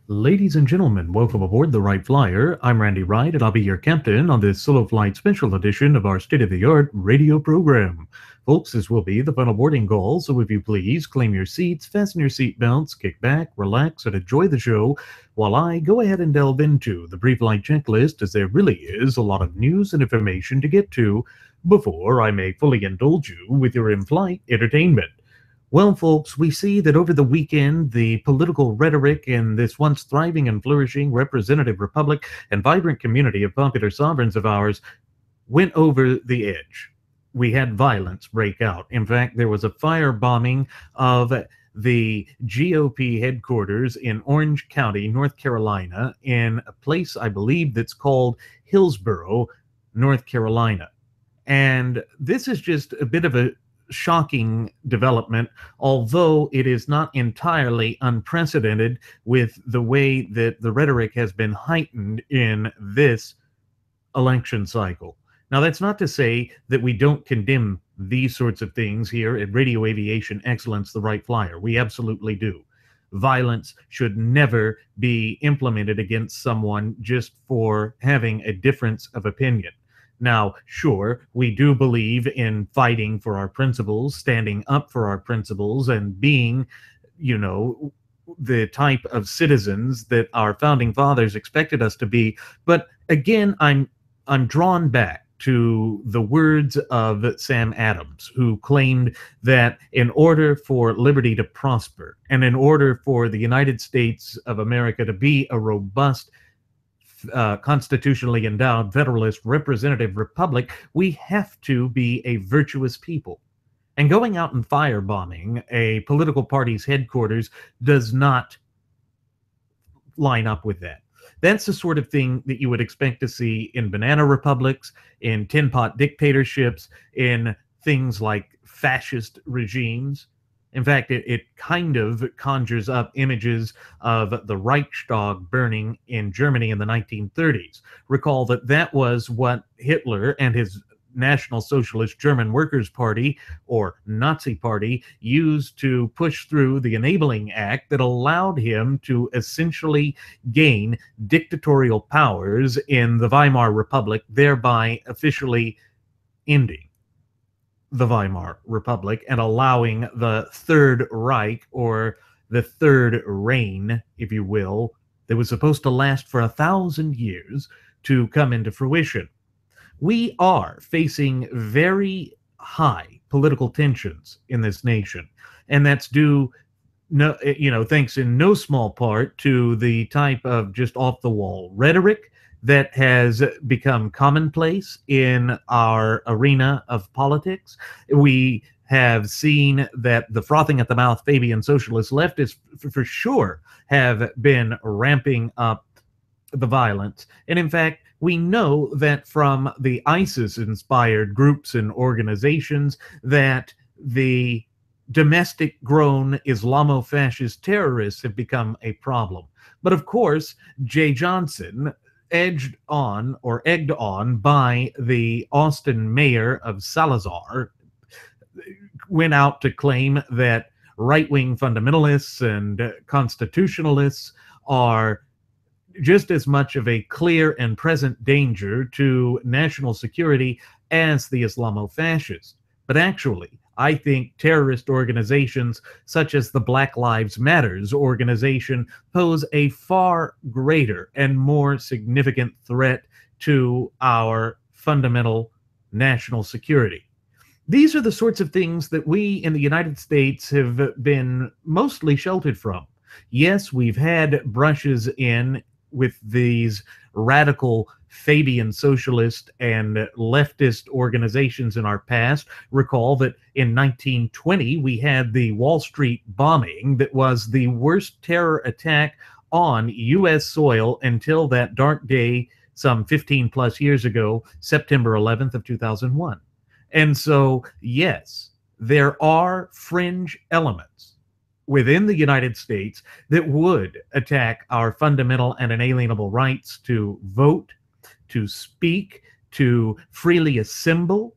Ladies and gentlemen, welcome aboard the Wright Flyer. I'm Randy Wright, and I'll be your captain on this solo flight special edition of our state-of-the-art radio program. Folks, this will be the final boarding call, so if you please, claim your seats, fasten your seatbelts, kick back, relax, and enjoy the show while I go ahead and delve into the brief flight checklist, as there really is a lot of news and information to get to before I may fully indulge you with your in-flight entertainment. Well, folks, we see that over the weekend, the political rhetoric in this once thriving and flourishing representative republic and vibrant community of popular sovereigns of ours went over the edge. We had violence break out. In fact, there was a firebombing of the GOP headquarters in Orange County, North Carolina, in a place, I believe, that's called Hillsborough, North Carolina. And this is just a bit of a shocking development, although it is not entirely unprecedented with the way that the rhetoric has been heightened in this election cycle. Now, that's not to say that we don't condemn these sorts of things here at Radio Aviation Excellence, the Wright Flyer. We absolutely do. Violence should never be implemented against someone just for having a difference of opinion. Now, sure, we do believe in fighting for our principles, standing up for our principles, and being, the type of citizens that our founding fathers expected us to be. But again, I'm drawn back to the words of Sam Adams, who claimed that in order for liberty to prosper and in order for the United States of America to be a robust constitutionally endowed federalist representative republic, we have to be a virtuous people. And going out and firebombing a political party's headquarters does not line up with that. That's the sort of thing that you would expect to see in banana republics, in tin pot dictatorships, in things like fascist regimes. In fact, it kind of conjures up images of the Reichstag burning in Germany in the 1930s. Recall that that was what Hitler and his National Socialist German Workers' Party, or Nazi Party, used to push through the Enabling Act that allowed him to essentially gain dictatorial powers in the Weimar Republic, thereby officially ending the Weimar Republic and allowing the Third Reich, or the Third Reign, if you will, that was supposed to last for 1,000 years, to come into fruition. We are facing very high political tensions in this nation, and that's due, thanks in no small part to the type of just off-the-wall rhetoric that has become commonplace in our arena of politics. We have seen that the frothing at the mouth Fabian socialist leftists for sure have been ramping up the violence. And in fact, we know that from the ISIS-inspired groups and organizations that the domestic-grown Islamo-fascist terrorists have become a problem. But of course, Jay Johnson, egged on by the Austin mayor of Salazar, went out to claim that right-wing fundamentalists and constitutionalists are just as much of a clear and present danger to national security as the Islamo-fascists. But actually, I think terrorist organizations such as the Black Lives Matters organization pose a far greater and more significant threat to our fundamental national security. These are the sorts of things that we in the United States have been mostly sheltered from. Yes, we've had brushes in with these radical Fabian socialist and leftist organizations in our past recall that in 1920 we had the Wall Street bombing that was the worst terror attack on U.S. soil until that dark day some 15 plus years ago, September 11th of 2001. And so, yes, there are fringe elements within the United States that would attack our fundamental and inalienable rights to vote, to speak, to freely assemble,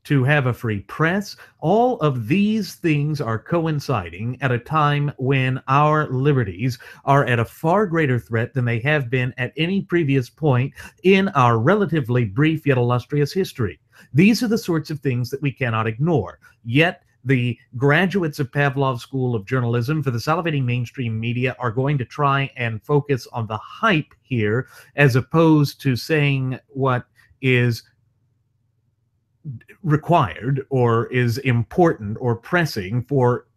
to have a free press. All of these things are coinciding at a time when our liberties are at a far greater threat than they have been at any previous point in our relatively brief yet illustrious history. These are the sorts of things that we cannot ignore. Yet, the graduates of Pavlov's School of Journalism for the salivating mainstream media are going to try and focus on the hype here as opposed to saying what is required or is important or pressing for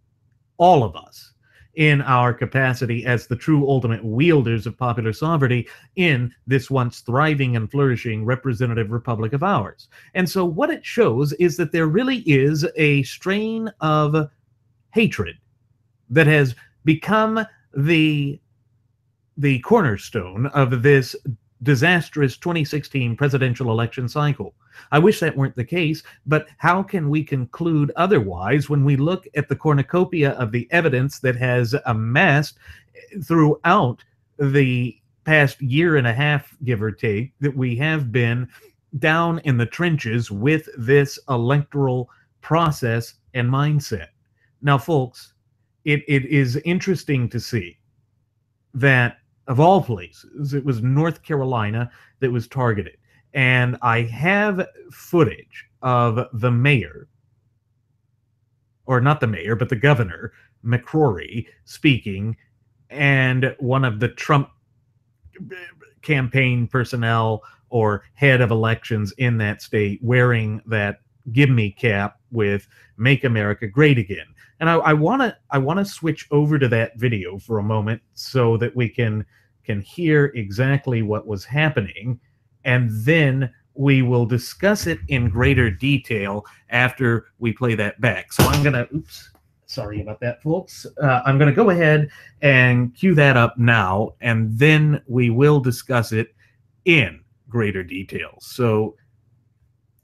all of us in our capacity as the true ultimate wielders of popular sovereignty in this once thriving and flourishing representative republic of ours. And so what it shows is that there really is a strain of hatred that has become the cornerstone of this disastrous 2016 presidential election cycle. I wish that weren't the case, but how can we conclude otherwise when we look at the cornucopia of the evidence that has amassed throughout the past year and a half, give or take, that we have been down in the trenches with this electoral process and mindset? Now, folks, it is interesting to see that of all places, it was North Carolina that was targeted. And I have footage of the mayor, or not the mayor, but the governor, McCrory, speaking, and one of the Trump campaign personnel or head of elections in that state wearing that give me cap with Make America Great Again. And I want to switch over to that video for a moment so that we can hear exactly what was happening, and then we will discuss it in greater detail after we play that back. So I'm gonna, oops, sorry about that, folks. I'm gonna go ahead and cue that up now, and then we will discuss it in greater detail. So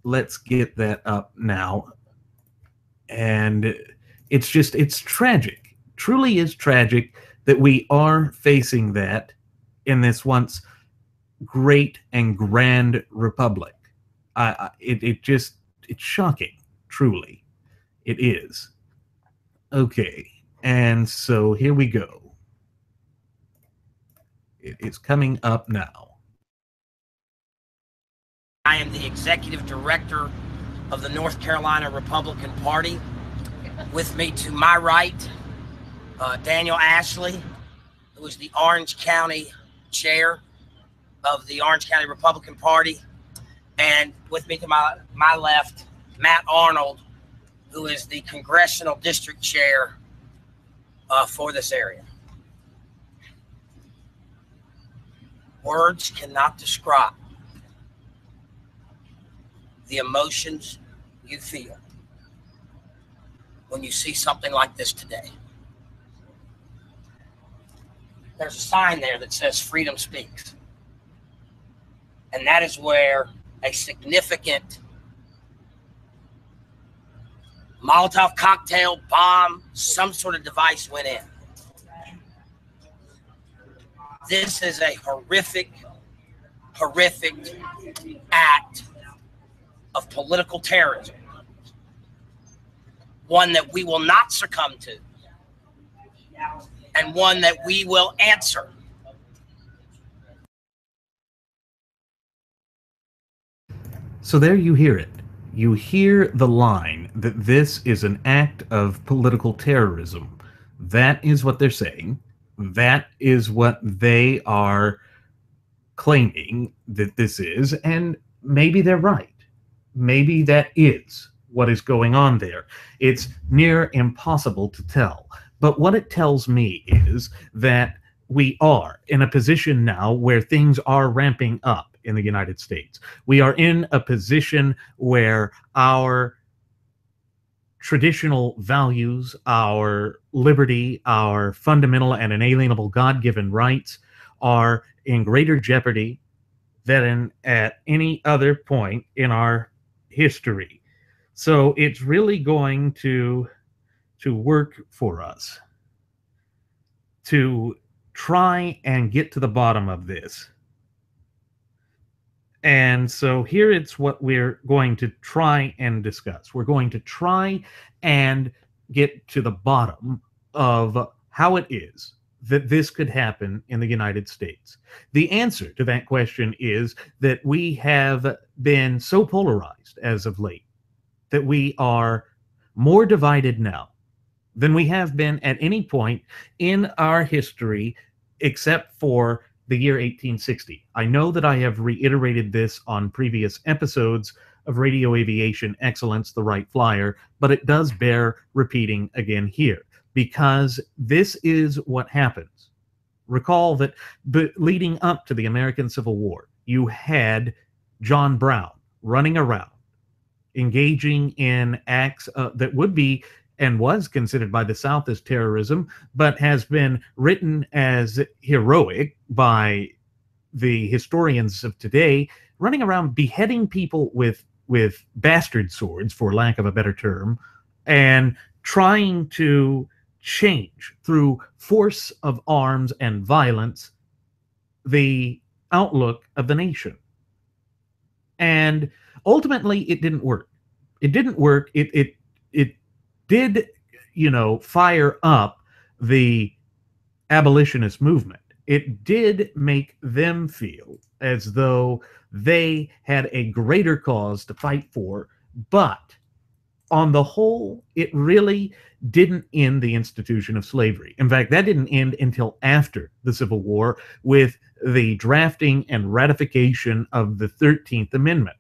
let's get that up now. And it's tragic, truly is tragic that we are facing that in this once great and grand republic. It's shocking, truly. It is. Okay, and so here we go. It is coming up now. I am the executive director of the North Carolina Republican Party. With me to my right, Daniel Ashley, who is the Orange County chair of the Orange County Republican Party. And with me to my left, Matt Arnold, who is the congressional district chair for this area. Words cannot describe the emotions you feel when you see something like this today. There's a sign there that says freedom speaks. And that is where a significant Molotov cocktail, bomb, some sort of device went in. This is a horrific act of political terrorism. One that we will not succumb to, and one that we will answer. So there you hear it. You hear the line that this is an act of political terrorism. That is what they're saying. That is what they are claiming that this is, and maybe they're right. Maybe that is what is going on there. It's near impossible to tell. But what it tells me is that we are in a position now where things are ramping up in the United States. We are in a position where our traditional values, our liberty, our fundamental and inalienable God-given rights are in greater jeopardy than at any other point in our history. So it's really going to work for us to try and get to the bottom of this. And so here it's what we're going to try and discuss. We're going to try and get to the bottom of how it is that this could happen in the United States. The answer to that question is that we have been so polarized as of late that we are more divided now than we have been at any point in our history except for the year 1860. I know that I have reiterated this on previous episodes of Radio Aviation Excellence, the Wright Flyer, but it does bear repeating again here, because this is what happens. Recall that leading up to the American Civil War, you had John Brown running around, engaging in acts that would be and was considered by the South as terrorism, but has been written as heroic by the historians of today, running around beheading people with bastard swords, for lack of a better term, and trying to change through force of arms and violence the outlook of the nation. And ultimately, it didn't work. It didn't work. It did, fire up the abolitionist movement. It did make them feel as though they had a greater cause to fight for, but on the whole, it really didn't end the institution of slavery. In fact, that didn't end until after the Civil War with the drafting and ratification of the 13th Amendment.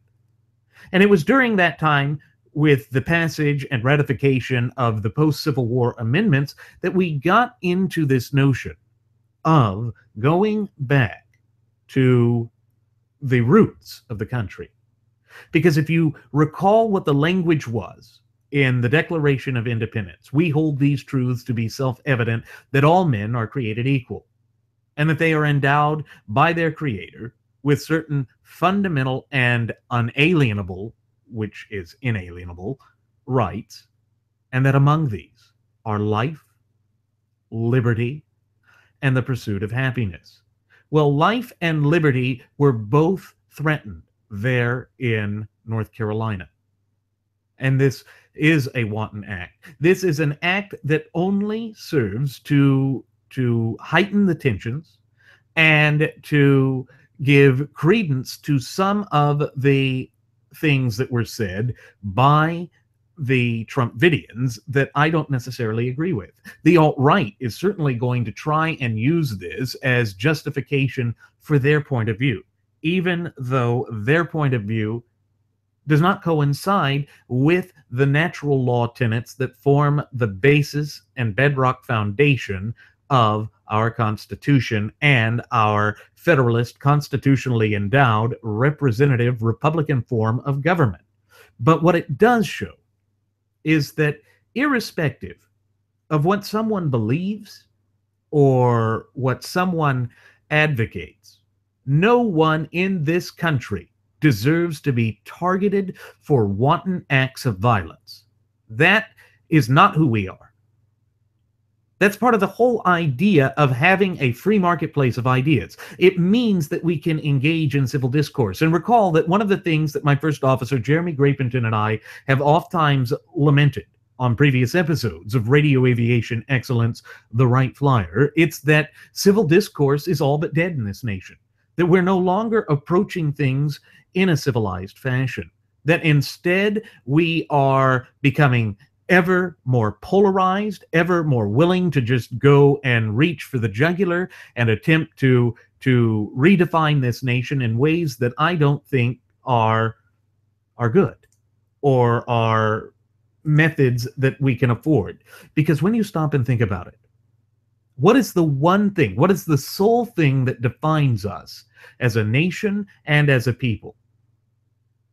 And it was during that time, with the passage and ratification of the post-Civil War amendments, that we got into this notion of going back to the roots of the country. Because if you recall what the language was in the Declaration of Independence, we hold these truths to be self-evident, that all men are created equal, and that they are endowed by their Creator with certain fundamental and unalienable, which is inalienable, rights, and that among these are life, liberty, and the pursuit of happiness. Well, life and liberty were both threatened there in North Carolina. And this is a wanton act. This is an act that only serves to heighten the tensions and to give credence to some of the things that were said by the Trumpidians that I don't necessarily agree with. The alt-right is certainly going to try and use this as justification for their point of view, even though their point of view does not coincide with the natural law tenets that form the basis and bedrock foundation of our Constitution and our federalist, constitutionally endowed, representative, Republican form of government. But what it does show is that irrespective of what someone believes or what someone advocates, no one in this country deserves to be targeted for wanton acts of violence. That is not who we are. That's part of the whole idea of having a free marketplace of ideas. It means that we can engage in civil discourse. And recall that one of the things that my first officer, Jeremy Grapington, and I have oftentimes lamented on previous episodes of Radio Aviation Excellence, the Wright Flyer, it's that civil discourse is all but dead in this nation. That we're no longer approaching things in a civilized fashion. That instead we are becoming ever more polarized, ever more willing to just go and reach for the jugular and attempt to redefine this nation in ways that I don't think are good or are methods that we can afford. Because when you stop and think about it, What is the one thing? What is the sole thing that defines us as a nation and as a people?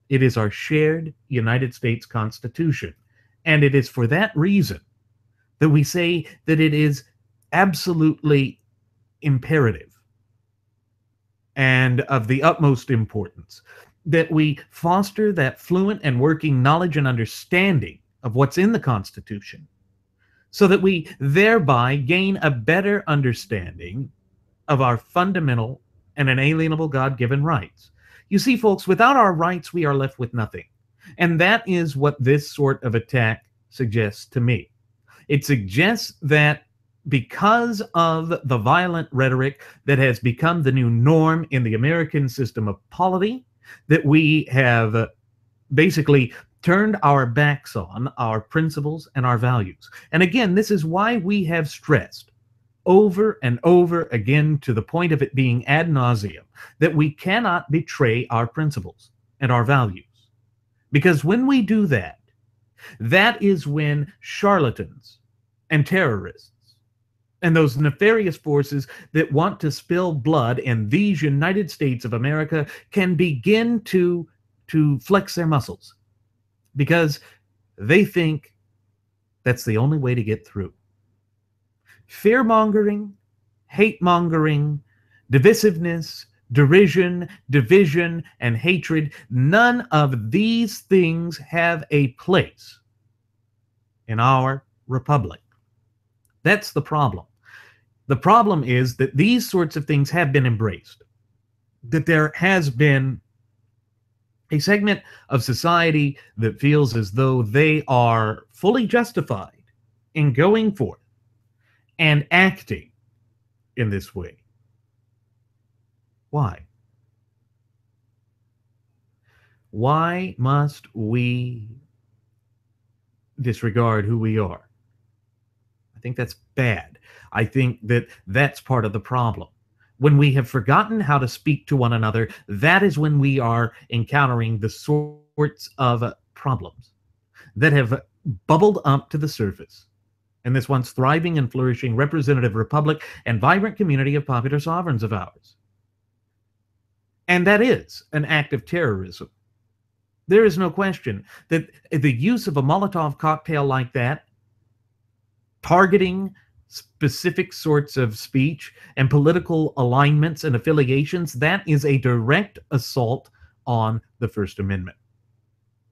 It is our shared United States Constitution. And it is for that reason that we say that it is absolutely imperative and of the utmost importance that we foster that fluent and working knowledge and understanding of what's in the Constitution so that we thereby gain a better understanding of our fundamental and inalienable God-given rights. You see, folks, without our rights, we are left with nothing. And that is what this sort of attack suggests to me. It suggests that because of the violent rhetoric that has become the new norm in the American system of polity, that we have basically turned our backs on our principles and our values. And again, this is why we have stressed over and over again to the point of it being ad nauseum that we cannot betray our principles and our values. Because when we do that, that is when charlatans and terrorists and those nefarious forces that want to spill blood in these United States of America can begin to flex their muscles because they think that's the only way to get through. Fear-mongering, hate-mongering, divisiveness, derision, division, and hatred, none of these things have a place in our republic. That's the problem. The problem is that these sorts of things have been embraced, that there has been a segment of society that feels as though they are fully justified in going forth and acting in this way. Why? Why must we disregard who we are? I think that's bad. I think that that's part of the problem. When we have forgotten how to speak to one another, that is when we are encountering the sorts of problems that have bubbled up to the surface in this once thriving and flourishing representative republic and vibrant community of popular sovereigns of ours. And that is an act of terrorism. There is no question that the use of a Molotov cocktail like that, targeting specific sorts of speech and political alignments and affiliations, that is a direct assault on the First Amendment,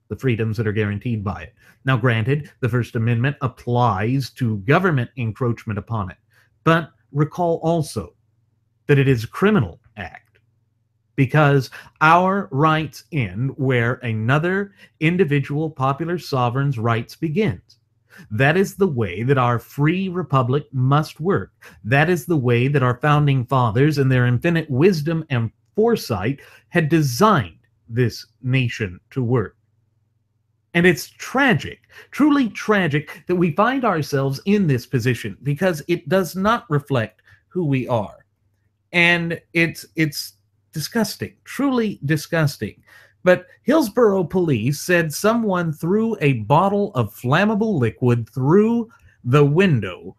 the freedoms that are guaranteed by it. Now, granted, the First Amendment applies to government encroachment upon it, but recall also that it is a criminal act because our rights end where another individual popular sovereign's rights begins. That is the way that our free republic must work. That is the way that our founding fathers, in their infinite wisdom and foresight, had designed this nation to work. And it's tragic, truly tragic, that we find ourselves in this position because it does not reflect who we are. And it's disgusting, truly disgusting. But Hillsborough police said someone threw a bottle of flammable liquid through the window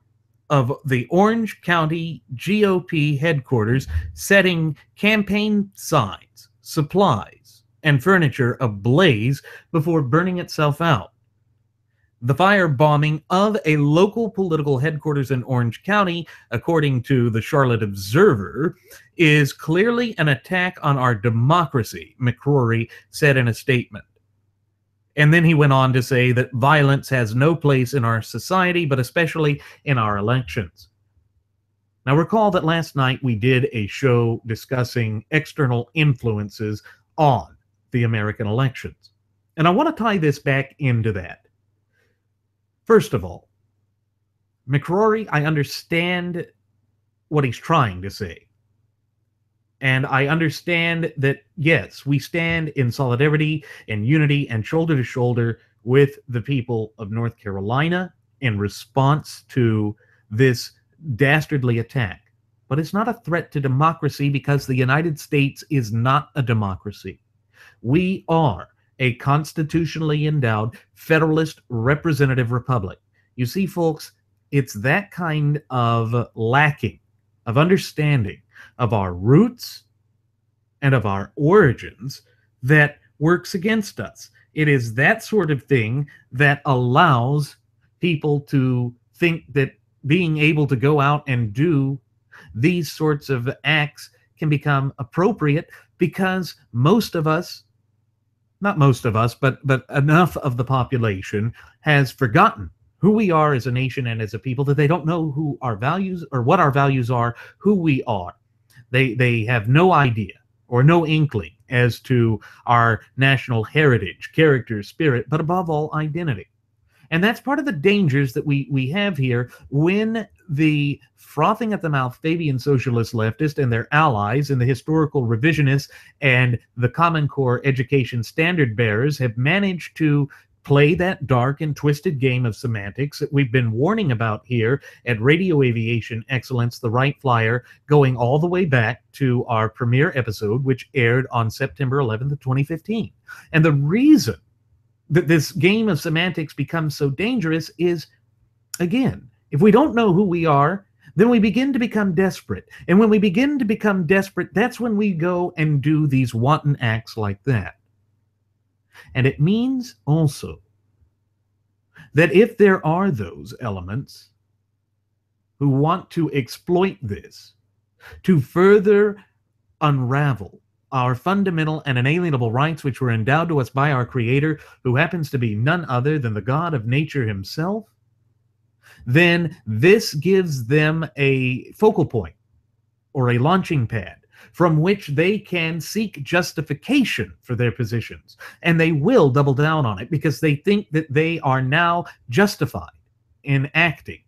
of the Orange County GOP headquarters, setting campaign signs, supplies, and furniture ablaze before burning itself out. The firebombing of a local political headquarters in Orange County, according to the Charlotte Observer, is clearly an attack on our democracy, McCrory said in a statement. And then he went on to say that violence has no place in our society, but especially in our elections. Now, recall that last night we did a show discussing external influences on the American elections. And I want to tie this back into that. First of all, McCrory, I understand what he's trying to say. And I understand that, yes, we stand in solidarity and unity and shoulder to shoulder with the people of North Carolina in response to this dastardly attack. But it's not a threat to democracy because the United States is not a democracy. We are a constitutionally endowed federalist representative republic. You see, folks, it's that kind of lacking of understanding of our roots and of our origins that works against us. It is that sort of thing that allows people to think that being able to go out and do these sorts of acts can become appropriate because most of us, not most of us, but enough of the population has forgotten who we are as a nation and as a people that they don't know who our values or what our values are, who we are. They have no idea or no inkling as to our national heritage, character, spirit, but above all, identity. And that's part of the dangers that we have here when the frothing at the mouth Fabian socialist leftist and their allies and the historical revisionists and the Common Core education standard bearers have managed to play that dark and twisted game of semantics that we've been warning about here at Radio Aviation Excellence, the Wright Flyer, going all the way back to our premiere episode, which aired on September 11th of 2015. And the reason that this game of semantics becomes so dangerous is, again, if we don't know who we are, then we begin to become desperate. And when we begin to become desperate, that's when we go and do these wanton acts like that. And it means also that if there are those elements who want to exploit this to further unravel our fundamental and inalienable rights, which were endowed to us by our Creator, who happens to be none other than the God of nature himself, then this gives them a focal point or a launching pad from which they can seek justification for their positions. And they will double down on it because they think that they are now justified in acting.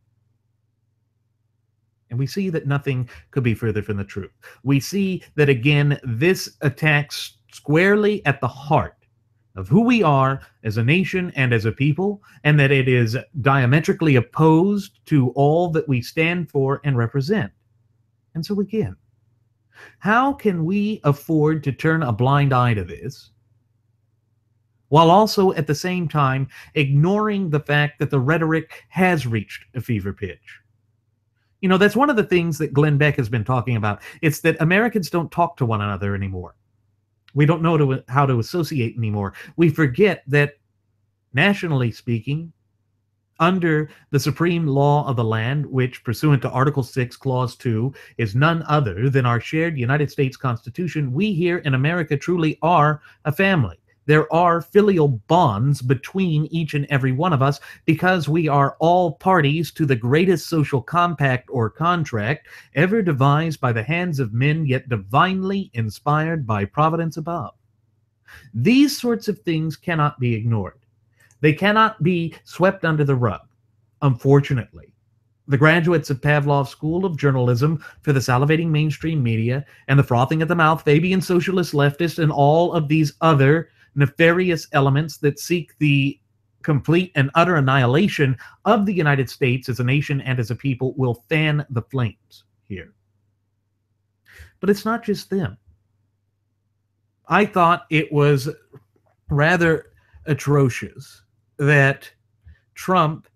And we see that nothing could be further from the truth. We see that, again, this attacks squarely at the heart of who we are as a nation and as a people, and that it is diametrically opposed to all that we stand for and represent. And so again, how can we afford to turn a blind eye to this while also at the same time ignoring the fact that the rhetoric has reached a fever pitch? You know, that's one of the things that Glenn Beck has been talking about. It's that Americans don't talk to one another anymore. We don't know how to associate anymore. We forget that, nationally speaking, under the supreme law of the land, which, pursuant to Article 6, Clause 2, is none other than our shared United States Constitution, we here in America truly are a family. There are filial bonds between each and every one of us because we are all parties to the greatest social compact or contract ever devised by the hands of men, yet divinely inspired by providence above. These sorts of things cannot be ignored. They cannot be swept under the rug, unfortunately. The graduates of Pavlov's School of Journalism for the salivating mainstream media and the frothing at the mouth Fabian socialist leftists and all of these other nefarious elements that seek the complete and utter annihilation of the United States as a nation and as a people will fan the flames here. But it's not just them. I thought it was rather atrocious that Trump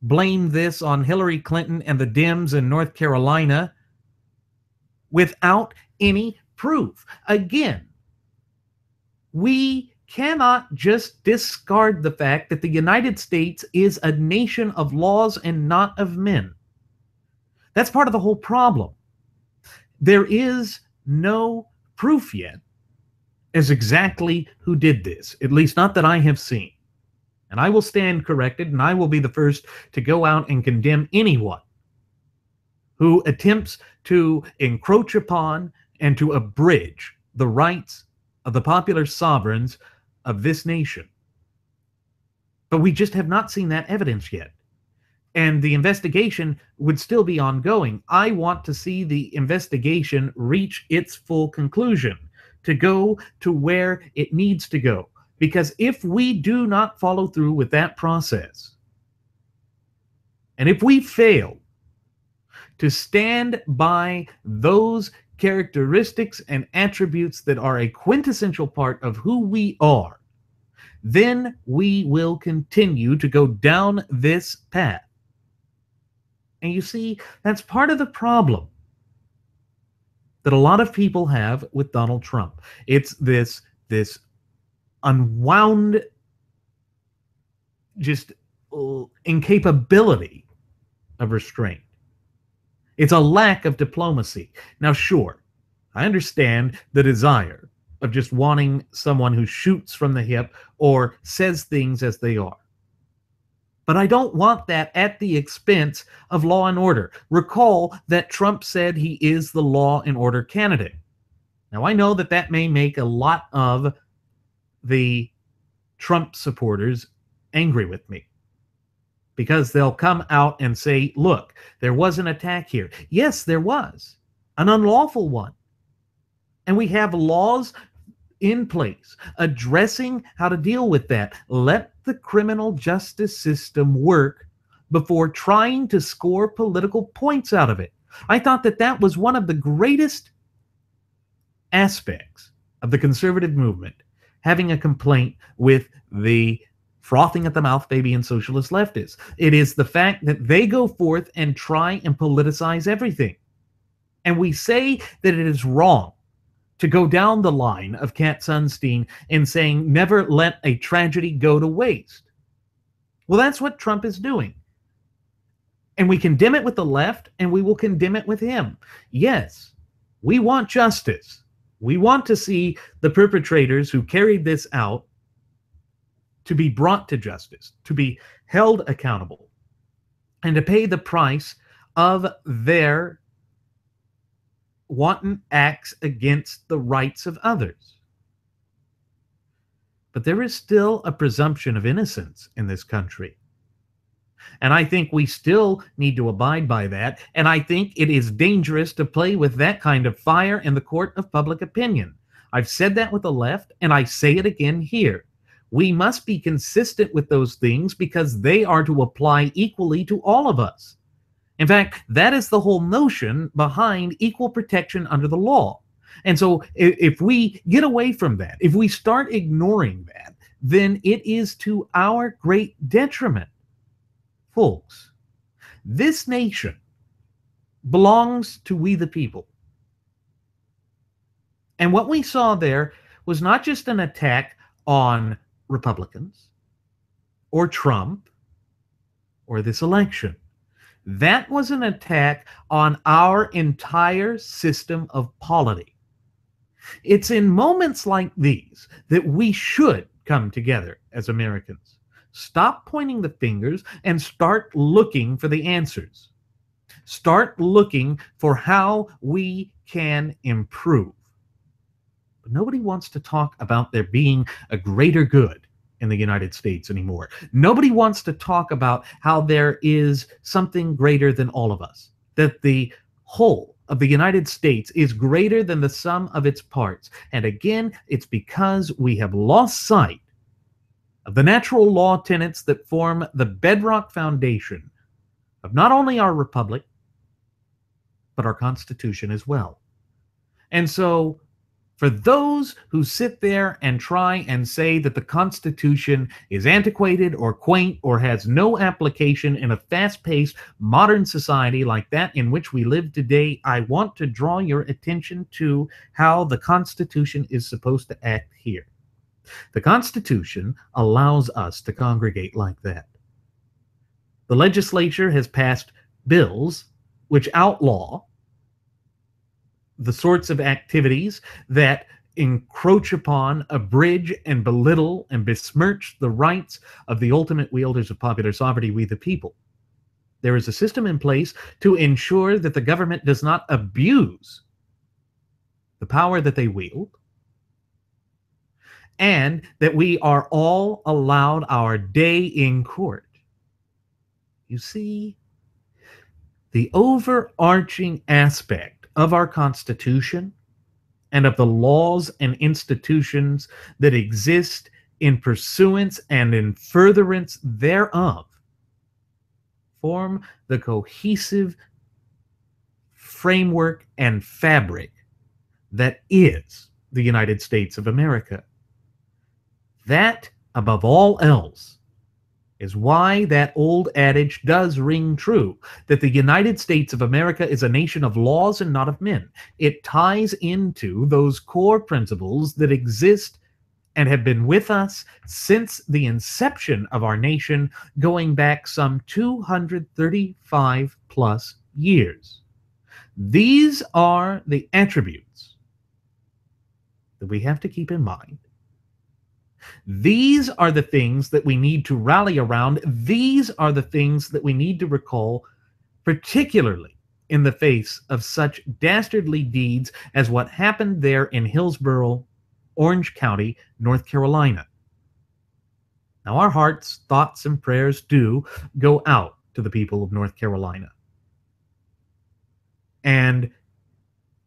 blamed this on Hillary Clinton and the Dems in North Carolina without any proof. Again, we cannot just discard the fact that the United States is a nation of laws and not of men. That's part of the whole problem. There is no proof yet as exactly who did this, at least not that I have seen. And I will stand corrected, and I will be the first to go out and condemn anyone who attempts to encroach upon and to abridge the rights of the popular sovereigns of this nation. But we just have not seen that evidence yet. And the investigation would still be ongoing. I want to see the investigation reach its full conclusion, to go to where it needs to go. Because if we do not follow through with that process, and if we fail to stand by those characteristics and attributes that are a quintessential part of who we are, then we will continue to go down this path And you see, that's part of the problem that a lot of people have with Donald Trump. It's this unwound, just incapability of restraint. It's a lack of diplomacy. Now, sure, I understand the desire of just wanting someone who shoots from the hip or says things as they are. But I don't want that at the expense of law and order. Recall that Trump said he is the law and order candidate. Now, I know that that may make a lot of the Trump supporters angry with me, because they'll come out and say, look, there was an attack here. Yes, there was, an unlawful one. And we have laws in place addressing how to deal with that. Let the criminal justice system work before trying to score political points out of it. I thought that that was one of the greatest aspects of the conservative movement, having a complaint with the frothing at the mouth Fabian socialist leftists. It is the fact that they go forth and try and politicize everything. And we say that it is wrong to go down the line of Kat Sunstein in saying, never let a tragedy go to waste. Well, that's what Trump is doing. And we condemn it with the left, and we will condemn it with him. Yes, we want justice. We want to see the perpetrators who carried this out to be brought to justice, to be held accountable, and to pay the price of their wanton acts against the rights of others. But there is still a presumption of innocence in this country. And I think we still need to abide by that. And I think it is dangerous to play with that kind of fire in the court of public opinion. I've said that with the left, and I say it again here. We must be consistent with those things because they are to apply equally to all of us. In fact, that is the whole notion behind equal protection under the law. And so if we get away from that, if we start ignoring that, then it is to our great detriment. Folks, this nation belongs to we the people. And what we saw there was not just an attack on Republicans or Trump or this election. That was an attack on our entire system of polity. It's in moments like these that we should come together as Americans. Stop pointing the fingers and start looking for the answers. Start looking for how we can improve. But nobody wants to talk about there being a greater good in the United States anymore. Nobody wants to talk about how there is something greater than all of us, that the whole of the United States is greater than the sum of its parts. And again, it's because we have lost sight of the natural law tenets that form the bedrock foundation of not only our republic, but our Constitution as well. And so, for those who sit there and try and say that the Constitution is antiquated or quaint or has no application in a fast-paced modern society like that in which we live today, I want to draw your attention to how the Constitution is supposed to act here. The Constitution allows us to congregate like that. The legislature has passed bills which outlaw the sorts of activities that encroach upon, abridge, and belittle and besmirch the rights of the ultimate wielders of popular sovereignty, we the people. There is a system in place to ensure that the government does not abuse the power that they wield, and that we are all allowed our day in court. You see, the overarching aspect of our Constitution and of the laws and institutions that exist in pursuance and in furtherance thereof form the cohesive framework and fabric that is the United States of America. That, above all else, is why that old adage does ring true, that the United States of America is a nation of laws and not of men. It ties into those core principles that exist and have been with us since the inception of our nation, going back some 235 plus years. These are the attributes that we have to keep in mind. These are the things that we need to rally around. These are the things that we need to recall, particularly in the face of such dastardly deeds as what happened there in Hillsborough, Orange County, North Carolina. Now, our hearts, thoughts, and prayers do go out to the people of North Carolina. And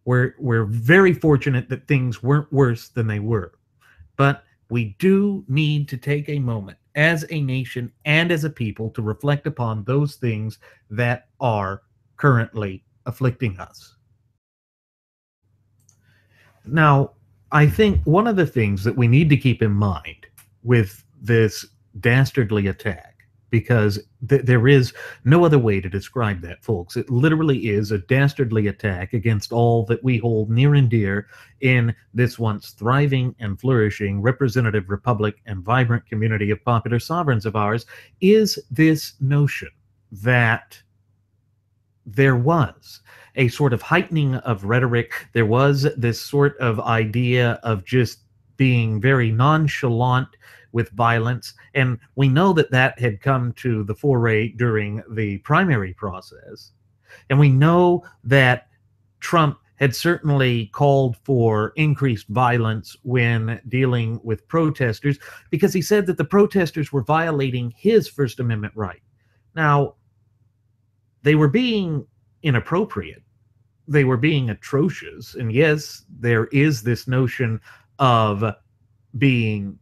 we're very fortunate that things weren't worse than they were. But we do need to take a moment as a nation and as a people to reflect upon those things that are currently afflicting us. Now, I think one of the things that we need to keep in mind with this dastardly attack, because there is no other way to describe that, folks. It literally is a dastardly attack against all that we hold near and dear in this once thriving and flourishing representative republic and vibrant community of popular sovereigns of ours, is this notion that there was a sort of heightening of rhetoric. There was this sort of idea of just being very nonchalant with violence. And we know that that had come to the foray during the primary process. And we know that Trump had certainly called for increased violence when dealing with protesters, because he said that the protesters were violating his First Amendment right. Now, they were being inappropriate. They were being atrocious. And yes, there is this notion of being,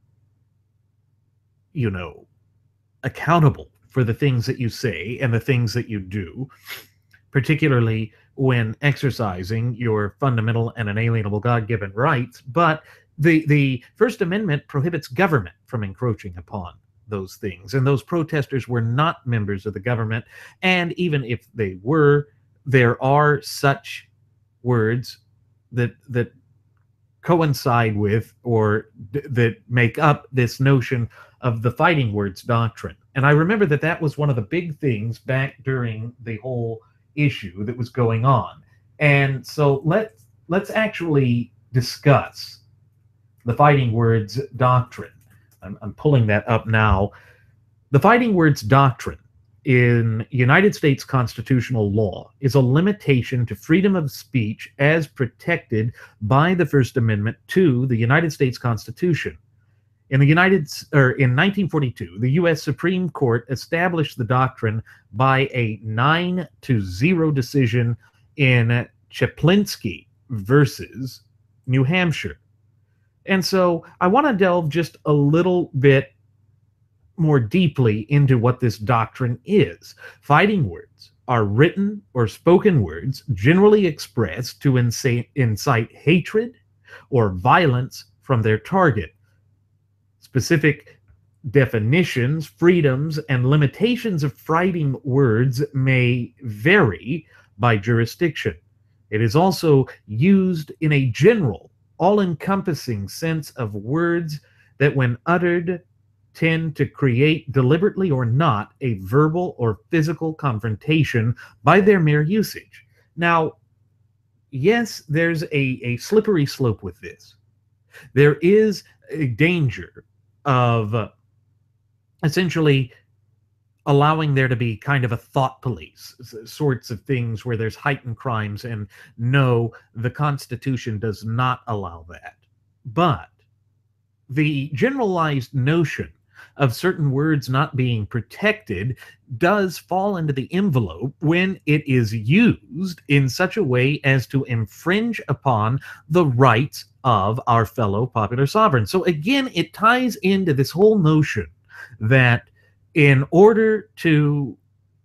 accountable for the things that you say and the things that you do, particularly when exercising your fundamental and inalienable God-given rights. But the First Amendment prohibits government from encroaching upon those things. And those protesters were not members of the government. And even if they were, there are such words that coincide with or that make up this notion of the fighting words doctrine. And I remember that was one of the big things back during the whole issue that was going on. And so let's actually discuss the fighting words doctrine. I'm pulling that up now. The fighting words doctrine in United States constitutional law is a limitation to freedom of speech as protected by the First Amendment to the United States Constitution. In 1942, the U.S. Supreme Court established the doctrine by a 9-0 decision in Chaplinsky versus New Hampshire. And so I want to delve just a little bit more deeply into what this doctrine is. Fighting words are written or spoken words generally expressed to incite hatred or violence from their target. Specific definitions, freedoms, and limitations of fighting words may vary by jurisdiction. It is also used in a general, all-encompassing sense of words that, when uttered, tend to create, deliberately or not, a verbal or physical confrontation by their mere usage. Now, yes, there's a slippery slope with this. There is a danger of essentially allowing there to be kind of a thought police, sorts of things where there's heightened crimes, and no, the Constitution does not allow that. But the generalized notion of certain words not being protected does fall into the envelope when it is used in such a way as to infringe upon the rights of our fellow popular sovereigns. So again, it ties into this whole notion that in order to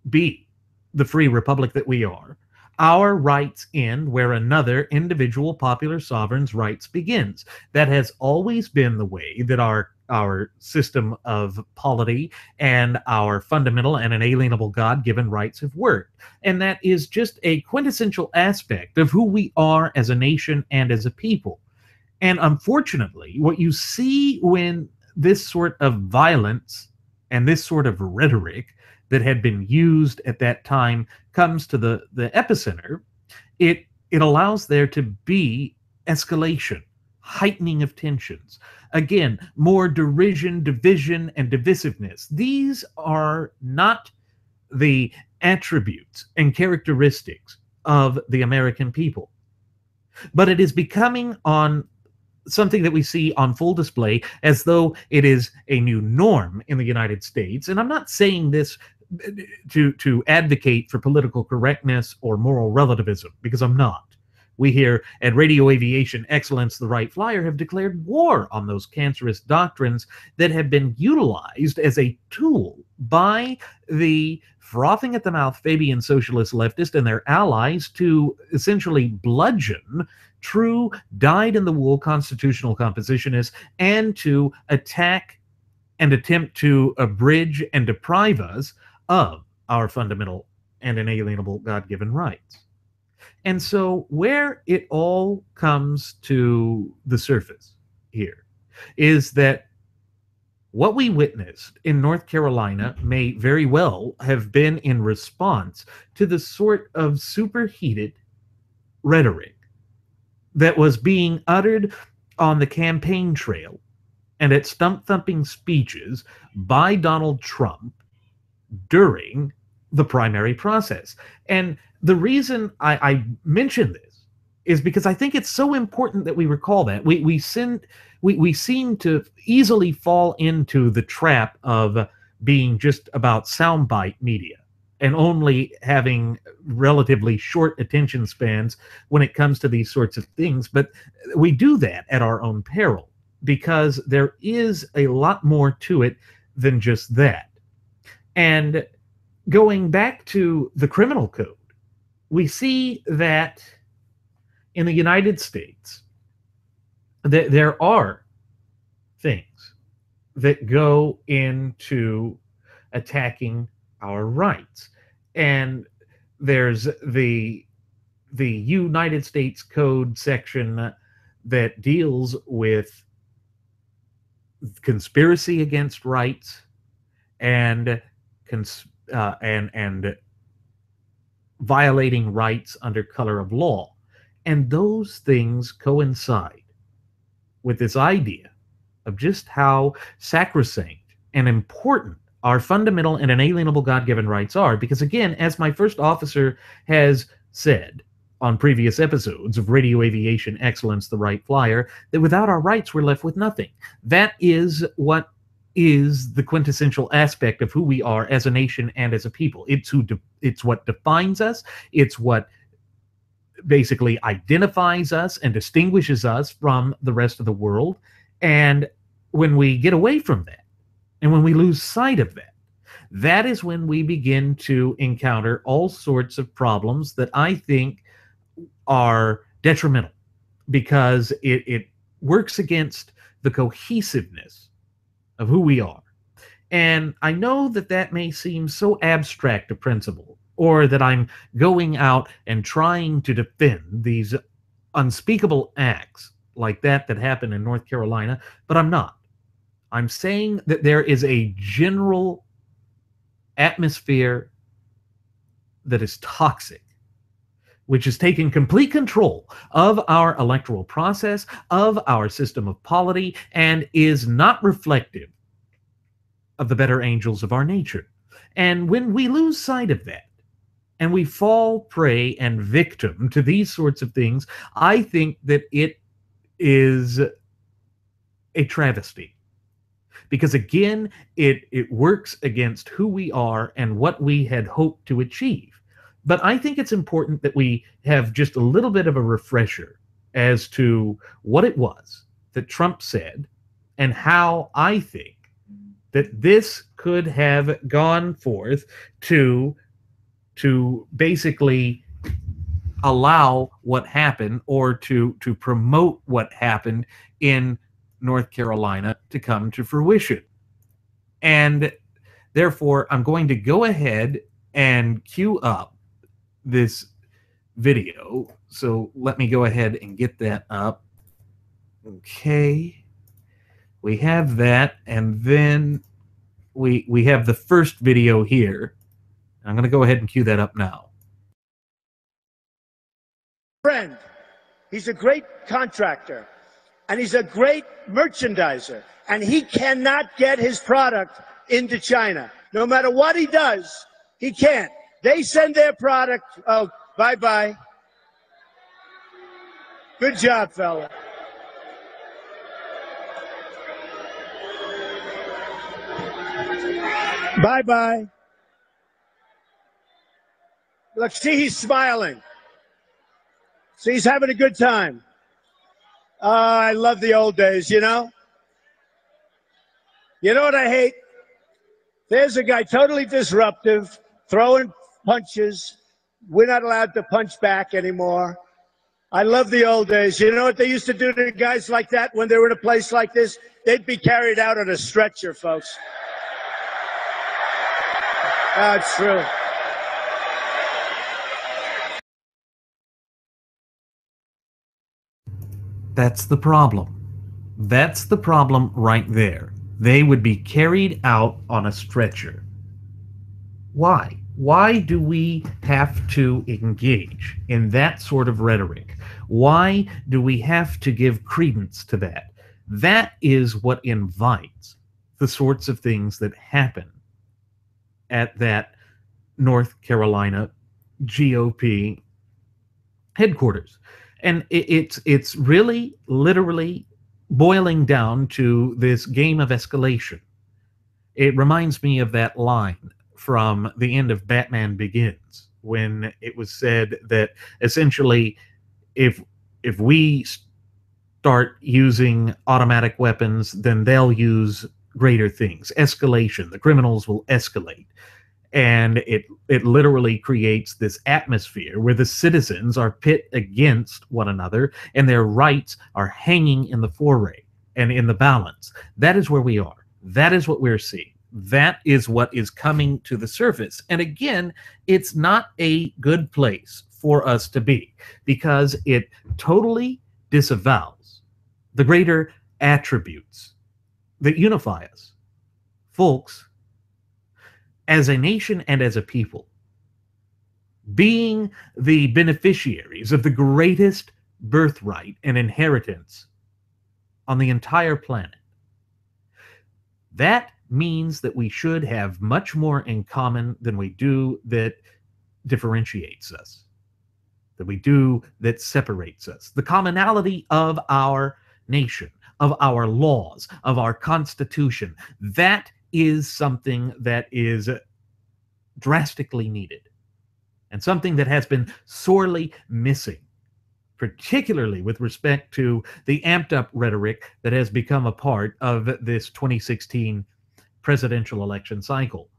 be the free republic that we are, our rights end where another individual popular sovereign's rights begins. That has always been the way that our our system of polity and our fundamental and inalienable God-given rights have worked. And that is just a quintessential aspect of who we are as a nation and as a people. And unfortunately, what you see when this sort of violence and this sort of rhetoric that had been used at that time comes to the epicenter, it allows there to be escalation, heightening of tensions. Again, more derision, division, and divisiveness. These are not the attributes and characteristics of the American people. But it is becoming on something that we see on full display as though it is a new norm in the United States. And I'm not saying this to advocate for political correctness or moral relativism, because I'm not. We here at Radio Aviation Excellence, the Wright Flyer, have declared war on those cancerous doctrines that have been utilized as a tool by the frothing at the mouth Fabian socialist leftist and their allies to essentially bludgeon true dyed-in-the-wool constitutional compositionists and to attack and attempt to abridge and deprive us of our fundamental and inalienable God-given rights. And so where it all comes to the surface here is that what we witnessed in North Carolina may very well have been in response to the sort of superheated rhetoric that was being uttered on the campaign trail and at stump-thumping speeches by Donald Trump during the primary process. And the reason I mention this is because I think it's so important that we recall that. We seem to easily fall into the trap of being just about soundbite media and only having relatively short attention spans when it comes to these sorts of things. But we do that at our own peril, because there is a lot more to it than just that. And going back to the criminal code, we see that in the United States, that there are things that go into attacking our rights. And there's the United States Code section that deals with conspiracy against rights and violating rights under color of law. And those things coincide with this idea of just how sacrosanct and important our fundamental and inalienable God-given rights are. Because again, as my first officer has said on previous episodes of Radio Aviation Excellence, the Wright Flyer, that without our rights, we're left with nothing. That is what is the quintessential aspect of who we are as a nation and as a people. It's what defines us. It's what basically identifies us and distinguishes us from the rest of the world. And when we get away from that, and when we lose sight of that, that is when we begin to encounter all sorts of problems that I think are detrimental, because it works against the cohesiveness of who we are. And I know that that may seem so abstract a principle, or that I'm going out and trying to defend these unspeakable acts like that happened in North Carolina, but I'm not. I'm saying that there is a general atmosphere that is toxic, which has taken complete control of our electoral process, of our system of polity, and is not reflective of the better angels of our nature. And when we lose sight of that, and we fall prey and victim to these sorts of things, I think that it is a travesty. Because again, it works against who we are and what we had hoped to achieve. But I think it's important that we have just a little bit of a refresher as to what it was that Trump said and how I think that this could have gone forth to basically allow what happened, or to promote what happened in North Carolina to come to fruition. And therefore, I'm going to go ahead and queue up this video. So let me go ahead and get that up. Okay. We have that, and then we have the first video here. I'm going to go ahead and cue that up now. Friend, he's a great contractor, and he's a great merchandiser, and he cannot get his product into China. No matter what he does, he can't. They send their product. Oh, bye-bye. Good job, fella. Bye-bye. Look, see, he's smiling. See, he's having a good time. I love the old days, you know? You know what I hate? There's a guy totally disruptive, throwing punches. We're not allowed to punch back anymore. I love the old days. You know what they used to do to guys like that when they were in a place like this? They'd be carried out on a stretcher, folks. That's true. That's the problem. That's the problem right there. They would be carried out on a stretcher. Why? Why do we have to engage in that sort of rhetoric? Why do we have to give credence to that? That is what invites the sorts of things that happen at that North Carolina GOP headquarters. And it's really literally boiling down to this game of escalation. It reminds me of that line from the end of Batman Begins, when it was said that essentially if we start using automatic weapons, then they'll use greater things. Escalation. The criminals will escalate. And it literally creates this atmosphere where the citizens are pit against one another and their rights are hanging in the foray and in the balance. That is where we are. That is what we're seeing. That is what is coming to the surface. And again, it's not a good place for us to be, because it totally disavows the greater attributes that unify us. Folks, as a nation and as a people, being the beneficiaries of the greatest birthright and inheritance on the entire planet, that means that we should have much more in common than we do that differentiates us, that we do that separates us. The commonality of our nation, of our laws, of our Constitution, that is something that is drastically needed and something that has been sorely missing, particularly with respect to the amped up rhetoric that has become a part of this 2016 presidential election cycle.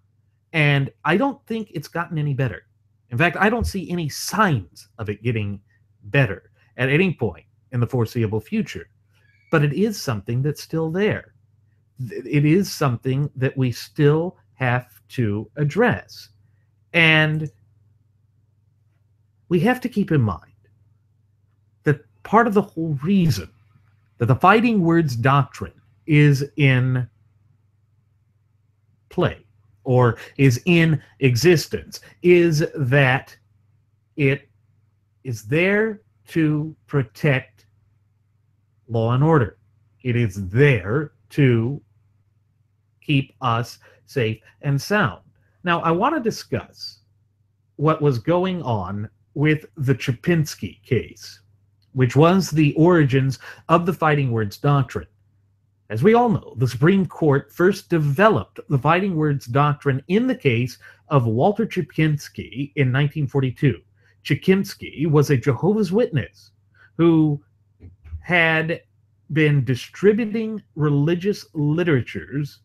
And I don't think it's gotten any better. In fact, I don't see any signs of it getting better at any point in the foreseeable future. But it is something that's still there. It is something that we still have to address. And we have to keep in mind that part of the whole reason that the fighting words doctrine is in play or is in existence is that it is there to protect law and order. It is there to keep us safe and sound. Now, I want to discuss what was going on with the Chapinski case, which was the origins of the fighting words doctrine. As we all know, the Supreme Court first developed the fighting words doctrine in the case of Walter Chapinski in 1942. Chapinski was a Jehovah's Witness who had been distributing religious literatures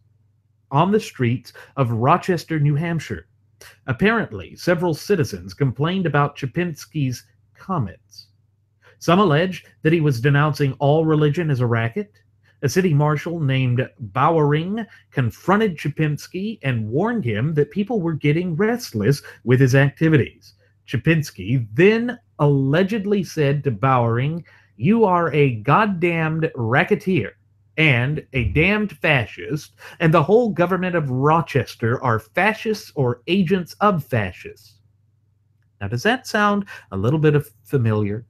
on the streets of Rochester, New Hampshire. Apparently, several citizens complained about Chapinski's comments. Some alleged that he was denouncing all religion as a racket. A city marshal named Bowering confronted Chipinski and warned him that people were getting restless with his activities. Chipinski then allegedly said to Bowering, "You are a goddamned racketeer and a damned fascist, and the whole government of Rochester are fascists or agents of fascists." Now, does that sound a little bit familiar?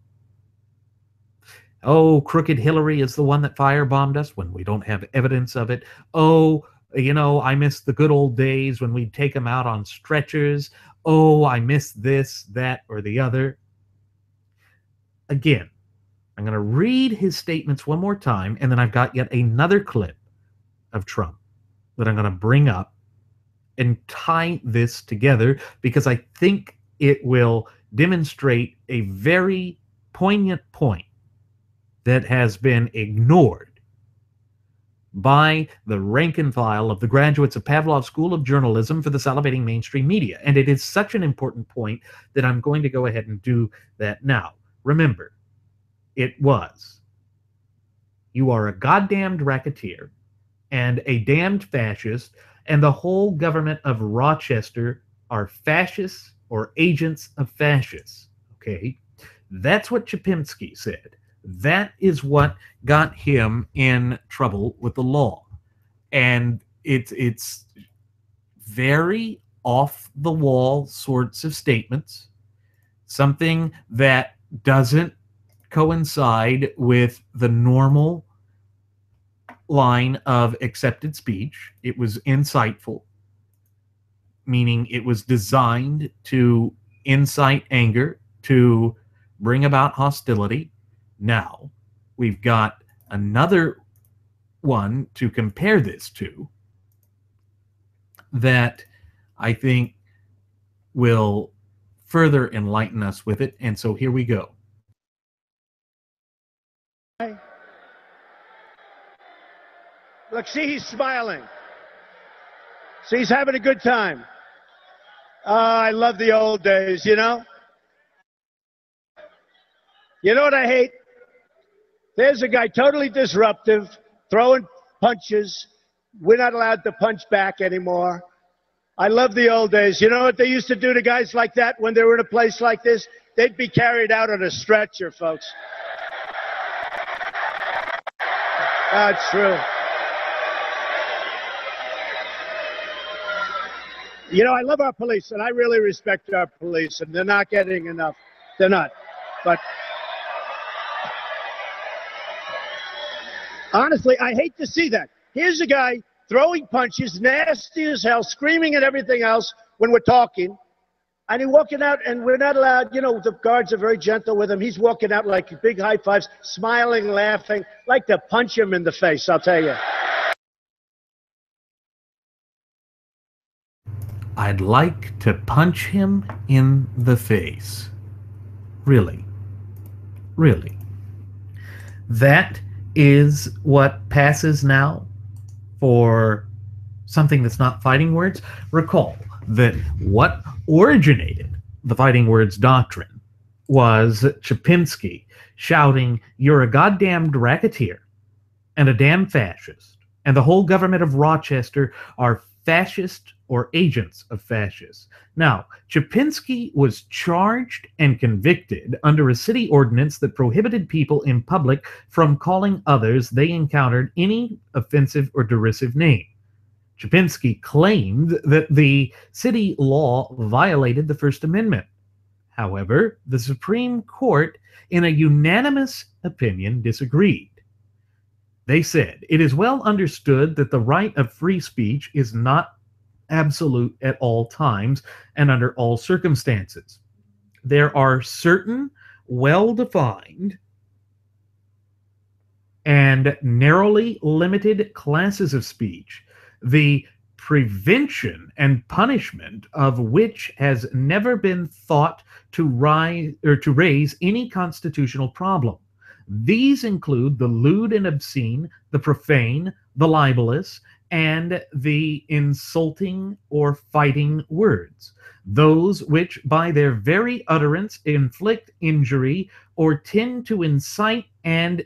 Oh, crooked Hillary is the one that firebombed us when we don't have evidence of it. Oh, I miss the good old days when we'd take them out on stretchers. Oh, I miss this, that, or the other. Again, I'm going to read his statements one more time, and then I've got yet another clip of Trump that I'm going to bring up and tie this together because I think it will demonstrate a very poignant point that has been ignored by the rank and file of the graduates of Pavlov School of Journalism for the salivating mainstream media. And it is such an important point that I'm going to go ahead and do that now. Remember, it was, "You are a goddamned racketeer and a damned fascist, and the whole government of Rochester are fascists or agents of fascists." Okay? That's what Chipinski said. That is what got him in trouble with the law. And it's very off the wall sorts of statements, something that doesn't coincide with the normal line of accepted speech. It was insightful, meaning it was designed to incite anger, to bring about hostility. Now, we've got another one to compare this to that I think will further enlighten us with it. And so here we go. Look, see, he's smiling. See, he's having a good time. I love the old days, You know what I hate? There's a guy totally disruptive, throwing punches. We're not allowed to punch back anymore. I love the old days. You know what they used to do to guys like that when they were in a place like this? They'd be carried out on a stretcher, folks. That's true. I love our police, and I really respect our police, and they're not getting enough. They're not. But honestly, I hate to see that. Here's a guy throwing punches, nasty as hell, screaming and everything else when we're talking. And he's walking out, and we're not allowed, the guards are very gentle with him. He's walking out like big high fives, smiling, laughing. Like to punch him in the face, I'll tell you. I'd like to punch him in the face. Really. Really. That is what passes now for something that's not fighting words. Recall that what originated the fighting words doctrine was Chipinski shouting, "You're a goddamned racketeer and a damn fascist, and the whole government of Rochester are fascist or agents of fascists." Now, Chipinski was charged and convicted under a city ordinance that prohibited people in public from calling others they encountered any offensive or derisive name. Chipinski claimed that the city law violated the First Amendment. However, the Supreme Court, in a unanimous opinion, disagreed. They said, "It is well understood that the right of free speech is not absolute at all times and under all circumstances. There are certain well-defined and narrowly limited classes of speech, the prevention and punishment of which has never been thought to raise any constitutional problem. These include the lewd and obscene, the profane, the libelous, and the insulting or fighting words, those which by their very utterance inflict injury or tend to incite and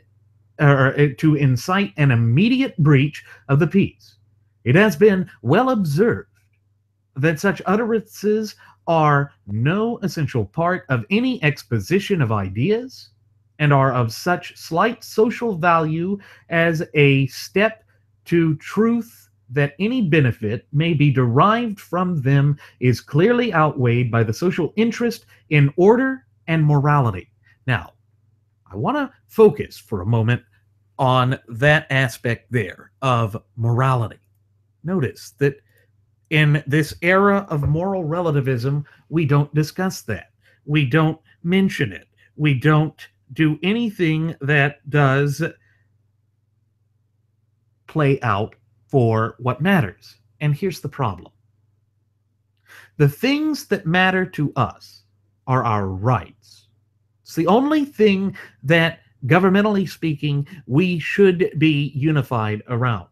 to incite an immediate breach of the peace. It has been well observed that such utterances are no essential part of any exposition of ideas and are of such slight social value as a step to truth that any benefit may be derived from them is clearly outweighed by the social interest in order and morality. Now, I want to focus for a moment on that aspect there of morality. Notice that in this era of moral relativism, we don't discuss that. We don't mention it. We don't do anything that does play out for what matters. And here's the problem. The things that matter to us are our rights. It's the only thing that, governmentally speaking, we should be unified around.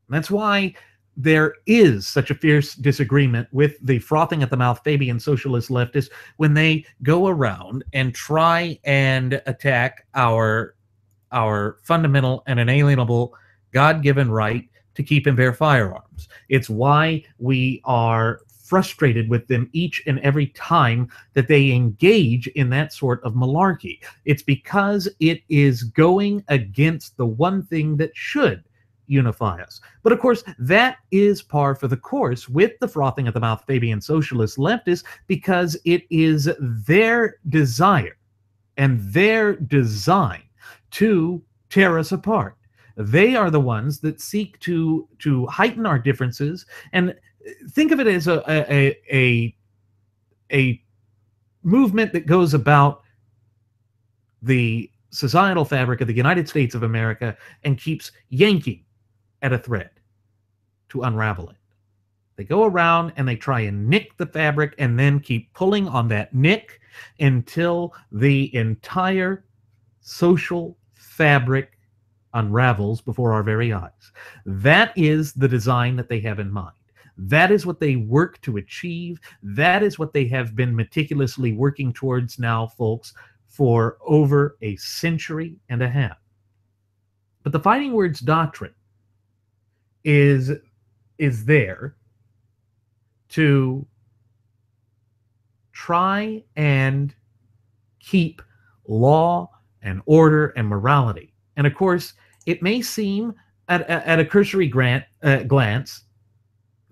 That's why there is such a fierce disagreement with the frothing at the mouth Fabian socialist leftists when they go around and try and attack our fundamental and inalienable God-given right to keep and bear firearms. It's why we are frustrated with them each and every time that they engage in that sort of malarkey. It's because it is going against the one thing that should unify us. But of course, that is par for the course with the frothing at the mouth Fabian socialist leftists, because it is their desire and their design to tear us apart. They are the ones that seek to heighten our differences, and think of it as a movement that goes about the societal fabric of the United States of America and keeps yanking at a thread to unravel it. They go around and they try and nick the fabric and then keep pulling on that nick until the entire social fabric unravels before our very eyes. That is the design that they have in mind. That is what they work to achieve. That is what they have been meticulously working towards now, folks, for over a century and a half. But the Fighting Words doctrine is there to try and keep law and order and morality. And of course, it may seem at a cursory glance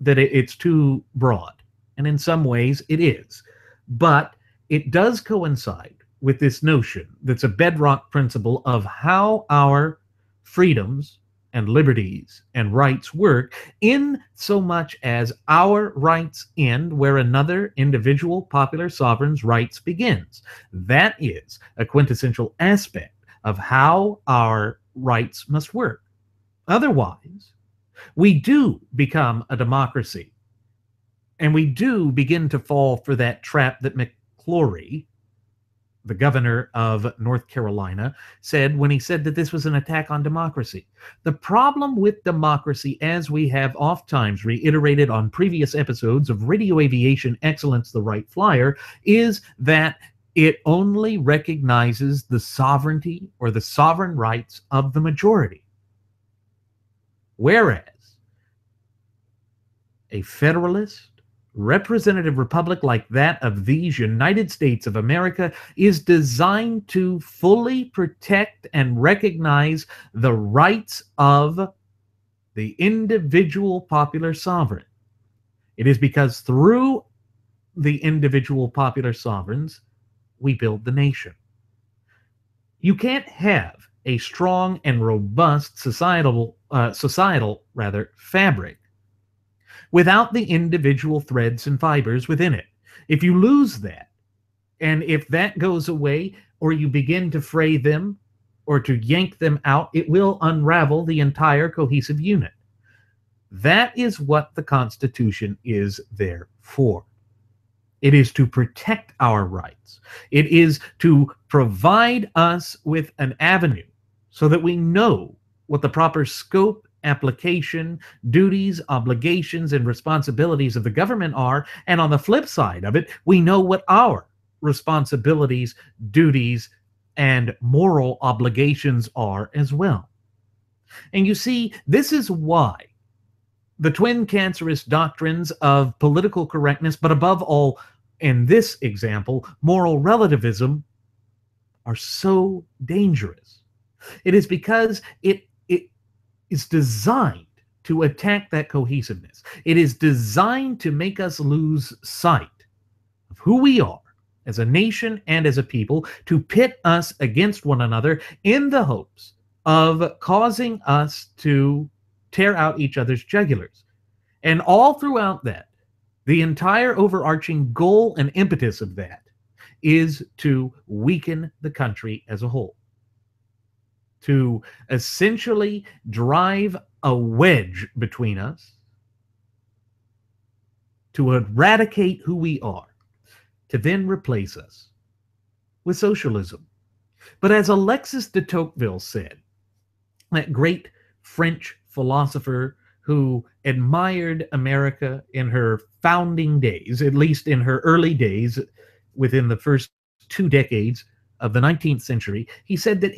that it's too broad, and in some ways it is. But it does coincide with this notion that's a bedrock principle of how our freedoms and liberties and rights work, in so much as our rights end where another individual popular sovereign's rights begins. That is a quintessential aspect of how our rights must work. Otherwise, we do become a democracy, and we do begin to fall for that trap that McClory, the governor of North Carolina, said when he said that this was an attack on democracy. The problem with democracy, as we have oft-times reiterated on previous episodes of Radio Aviation Excellence, the Wright Flyer, is that it only recognizes the sovereignty or the sovereign rights of the majority. Whereas a federalist, representative republic like that of these United States of America is designed to fully protect and recognize the rights of the individual popular sovereign. It is because through the individual popular sovereigns, we build the nation. You can't have a strong and robust societal fabric without the individual threads and fibers within it. If you lose that, and if that goes away, or you begin to fray them or to yank them out, it will unravel the entire cohesive unit. That is what the Constitution is there for. It is to protect our rights. It is to provide us with an avenue so that we know what the proper scope, application, duties, obligations, and responsibilities of the government are. And on the flip side of it, we know what our responsibilities, duties, and moral obligations are as well. And you see, this is why the twin cancerous doctrines of political correctness, but above all, in this example, moral relativism, are so dangerous. It is because it is designed to attack that cohesiveness. It is designed to make us lose sight of who we are as a nation and as a people, to pit us against one another in the hopes of causing us to tear out each other's jugulars. And all throughout that, the entire overarching goal and impetus of that is to weaken the country as a whole, to essentially drive a wedge between us, to eradicate who we are, to then replace us with socialism. But as Alexis de Tocqueville said, that great French philosopher who admired America in her founding days, at least in her early days, within the first 2 decades of the 19th century, he said that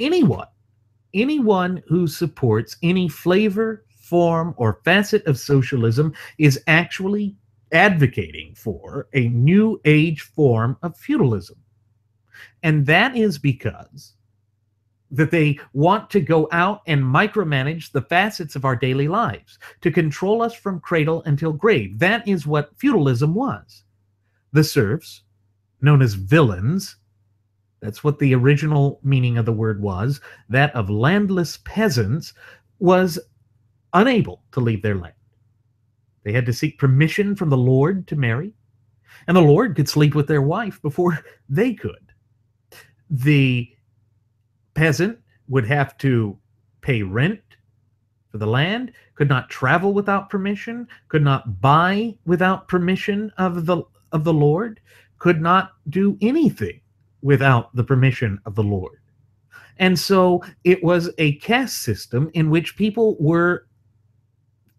anyone who supports any flavor, form, or facet of socialism is actually advocating for a new age form of feudalism. And that is because that they want to go out and micromanage the facets of our daily lives, to control us from cradle until grave. That is what feudalism was. The serfs, known as villains, that's what the original meaning of the word was, that of landless peasants, was unable to leave their land. They had to seek permission from the Lord to marry, and the Lord could sleep with their wife before they could. The peasant would have to pay rent for the land, could not travel without permission, could not buy without permission of the Lord, could not do anything without the permission of the Lord. And so it was a caste system in which people were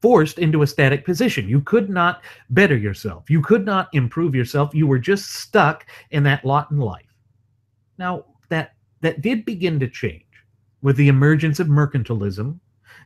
forced into a static position. You could not better yourself. You could not improve yourself. You were just stuck in that lot in life. Now, that did begin to change with the emergence of mercantilism,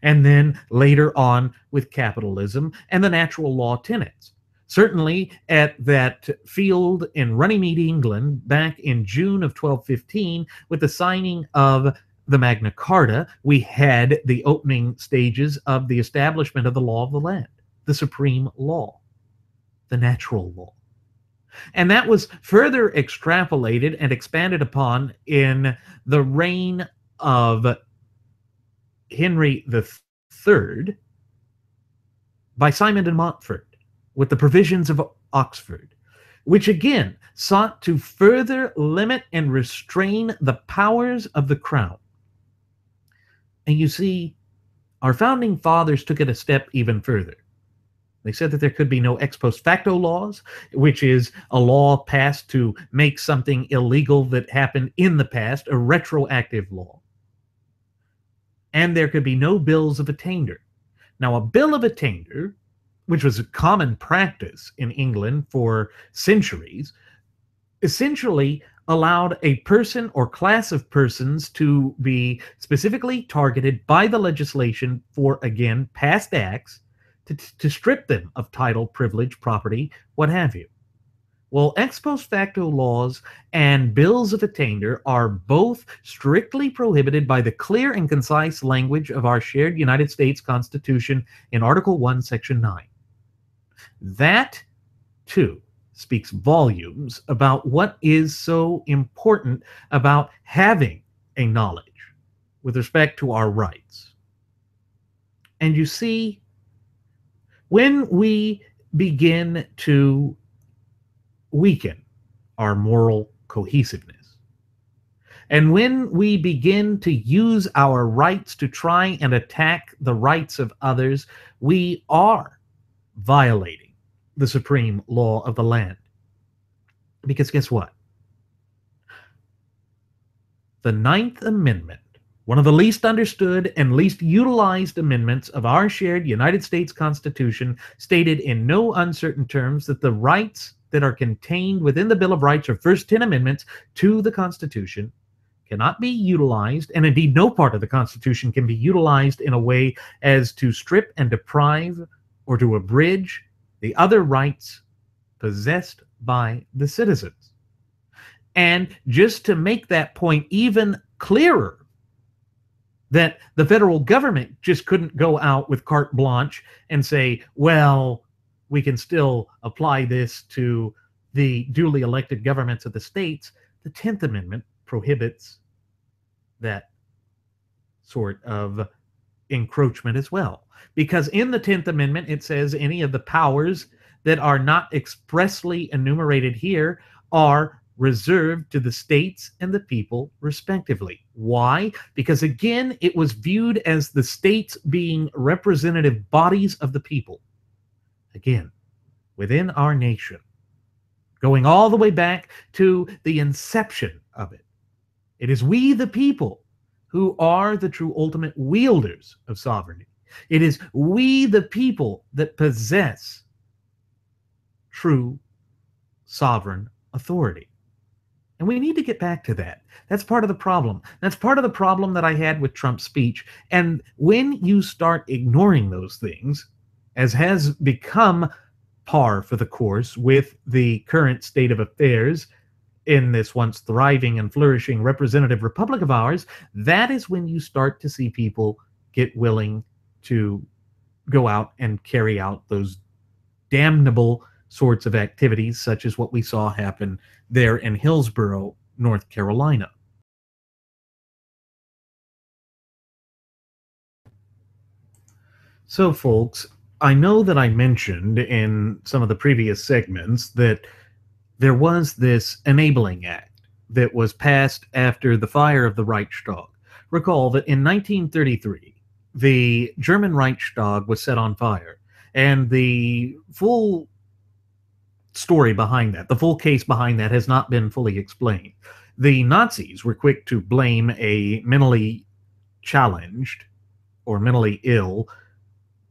and then later on with capitalism and the natural law tenets. Certainly at that field in Runnymede, England, back in June of 1215, with the signing of the Magna Carta, we had the opening stages of the establishment of the law of the land, the supreme law, the natural law. And that was further extrapolated and expanded upon in the reign of Henry III by Simon de Montfort with the provisions of Oxford, which again sought to further limit and restrain the powers of the crown. And you see, our founding fathers took it a step even further. They said that there could be no ex post facto laws, which is a law passed to make something illegal that happened in the past, a retroactive law. And there could be no bills of attainder. Now, a bill of attainder, which was a common practice in England for centuries, essentially allowed a person or class of persons to be specifically targeted by the legislation for, again, past acts, to strip them of title, privilege, property, what have you. Well, ex post facto laws and bills of attainder are both strictly prohibited by the clear and concise language of our shared United States Constitution in Article 1, Section 9. That, too, speaks volumes about what is so important about having a knowledge with respect to our rights. And you see, when we begin to weaken our moral cohesiveness, and when we begin to use our rights to try and attack the rights of others, we are violating the supreme law of the land. Because guess what? The Ninth Amendment, one of the least understood and least utilized amendments of our shared United States Constitution, stated in no uncertain terms that the rights that are contained within the Bill of Rights, or first 10 amendments to the Constitution, cannot be utilized, and indeed no part of the Constitution can be utilized in a way as to strip and deprive or to abridge the other rights possessed by the citizens. And just to make that point even clearer, that the federal government just couldn't go out with carte blanche and say, well, we can still apply this to the duly elected governments of the states. The 10th Amendment prohibits that sort of encroachment as well. Because in the 10th Amendment, it says any of the powers that are not expressly enumerated here are reserved to the states and the people respectively. Why? Because again, it was viewed as the states being representative bodies of the people. Again, within our nation, going all the way back to the inception of it. It is we, the people, who are the true ultimate wielders of sovereignty. It is we, the people, that possess true sovereign authority. And we need to get back to that. That's part of the problem. That's part of the problem that I had with Trump's speech. And when you start ignoring those things, as has become par for the course with the current state of affairs in this once thriving and flourishing representative republic of ours, that is when you start to see people get willing to go out and carry out those damnable sorts of activities, such as what we saw happen there in Hillsborough, North Carolina. So, folks, I know that I mentioned in some of the previous segments that there was this Enabling Act that was passed after the fire of the Reichstag. Recall that in 1933, the German Reichstag was set on fire, and the full story behind that, the full case behind that, has not been fully explained. The Nazis were quick to blame a mentally challenged or mentally ill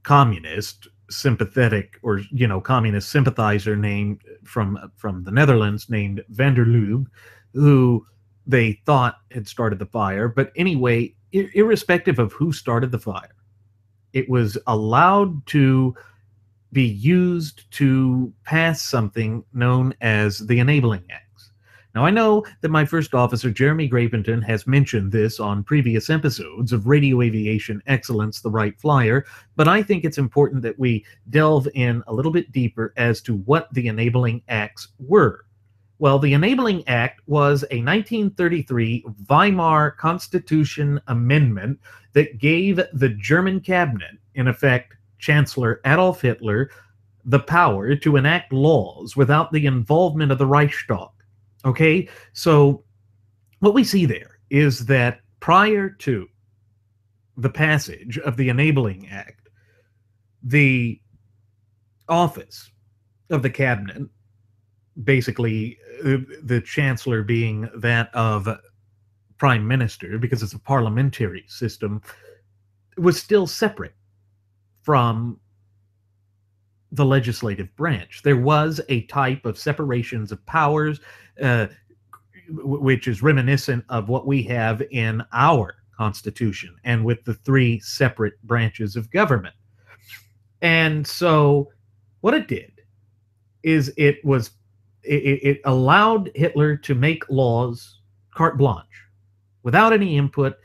communist sympathetic, or communist sympathizer named from the Netherlands named van der Lubbe, who they thought had started the fire. But anyway, irrespective of who started the fire, it was allowed to be used to pass something known as the Enabling Acts. Now, I know that my first officer, Jeremy Graventon, has mentioned this on previous episodes of Radio Aviation Excellence, the Wright Flyer, but I think it's important that we delve in a little bit deeper as to what the Enabling Acts were. Well, the Enabling Act was a 1933 Weimar Constitution amendment that gave the German cabinet, in effect, Chancellor Adolf Hitler, the power to enact laws without the involvement of the Reichstag. Okay, so what we see there is that prior to the passage of the Enabling Act, the office of the cabinet, basically the chancellor being that of prime minister, because it's a parliamentary system, was still separate from the legislative branch. There was a type of separations of powers, which is reminiscent of what we have in our Constitution, and with the three separate branches of government. And so what it did is it allowed Hitler to make laws carte blanche, without any input,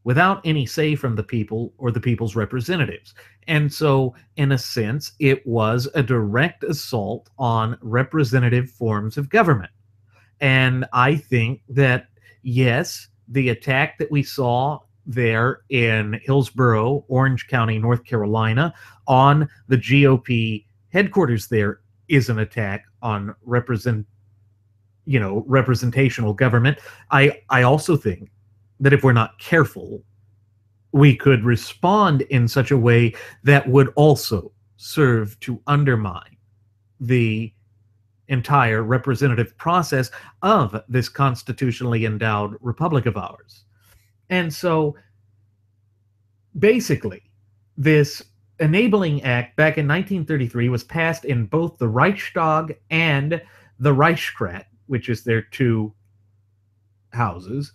without any say from the people or the people's representatives. And so, in a sense, it was a direct assault on representative forms of government. And I think that, yes, the attack that we saw there in Hillsborough, Orange County, North Carolina, on the GOP headquarters there is an attack on representational government. I also think that if we're not careful, we could respond in such a way that would also serve to undermine the entire representative process of this constitutionally endowed republic of ours. And so, basically, this Enabling Act back in 1933 was passed in both the Reichstag and the Reichsrat, which is their two houses,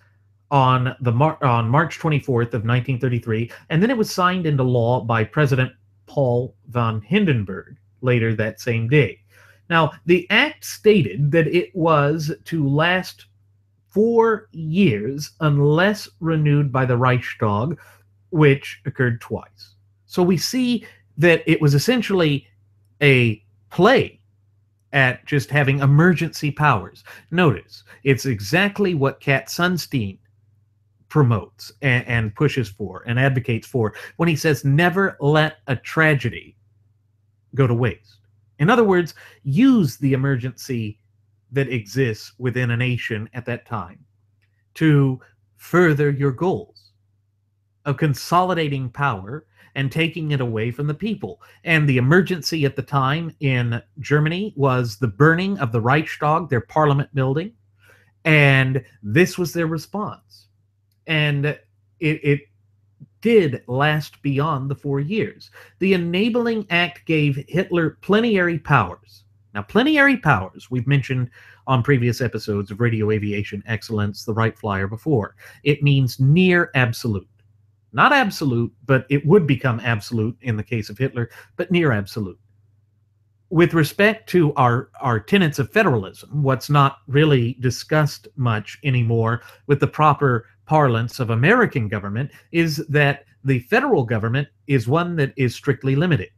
on March 24th of 1933, and then it was signed into law by President Paul von Hindenburg later that same day. Now, the act stated that it was to last 4 years unless renewed by the Reichstag, which occurred twice. So we see that it was essentially a play at just having emergency powers. Notice, it's exactly what Kat Sunstein promotes and pushes for and advocates for when he says never let a tragedy go to waste. In other words, use the emergency that exists within a nation at that time to further your goals of consolidating power and taking it away from the people. And the emergency at the time in Germany was the burning of the Reichstag, their parliament building, and this was their response. And it did last beyond the 4 years. The Enabling Act gave Hitler plenary powers. Now, plenary powers, we've mentioned on previous episodes of Radio Aviation Excellence, the Wright Flyer before. It means near absolute. Not absolute, but it would become absolute in the case of Hitler, but near absolute. With respect to our tenets of federalism, what's not really discussed much anymore with the proper parlance of American government is that the federal government is one that is strictly limited.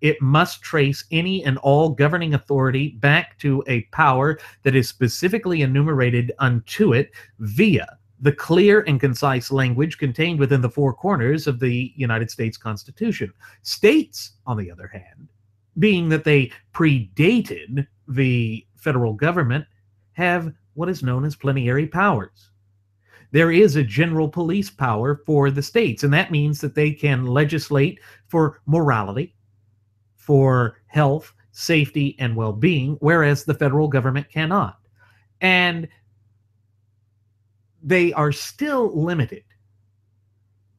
It must trace any and all governing authority back to a power that is specifically enumerated unto it via the clear and concise language contained within the four corners of the United States Constitution. States, on the other hand, being that they predated the federal government, have what is known as plenary powers. There is a general police power for the states, and that means that they can legislate for morality, for health, safety, and well-being, whereas the federal government cannot. And they are still limited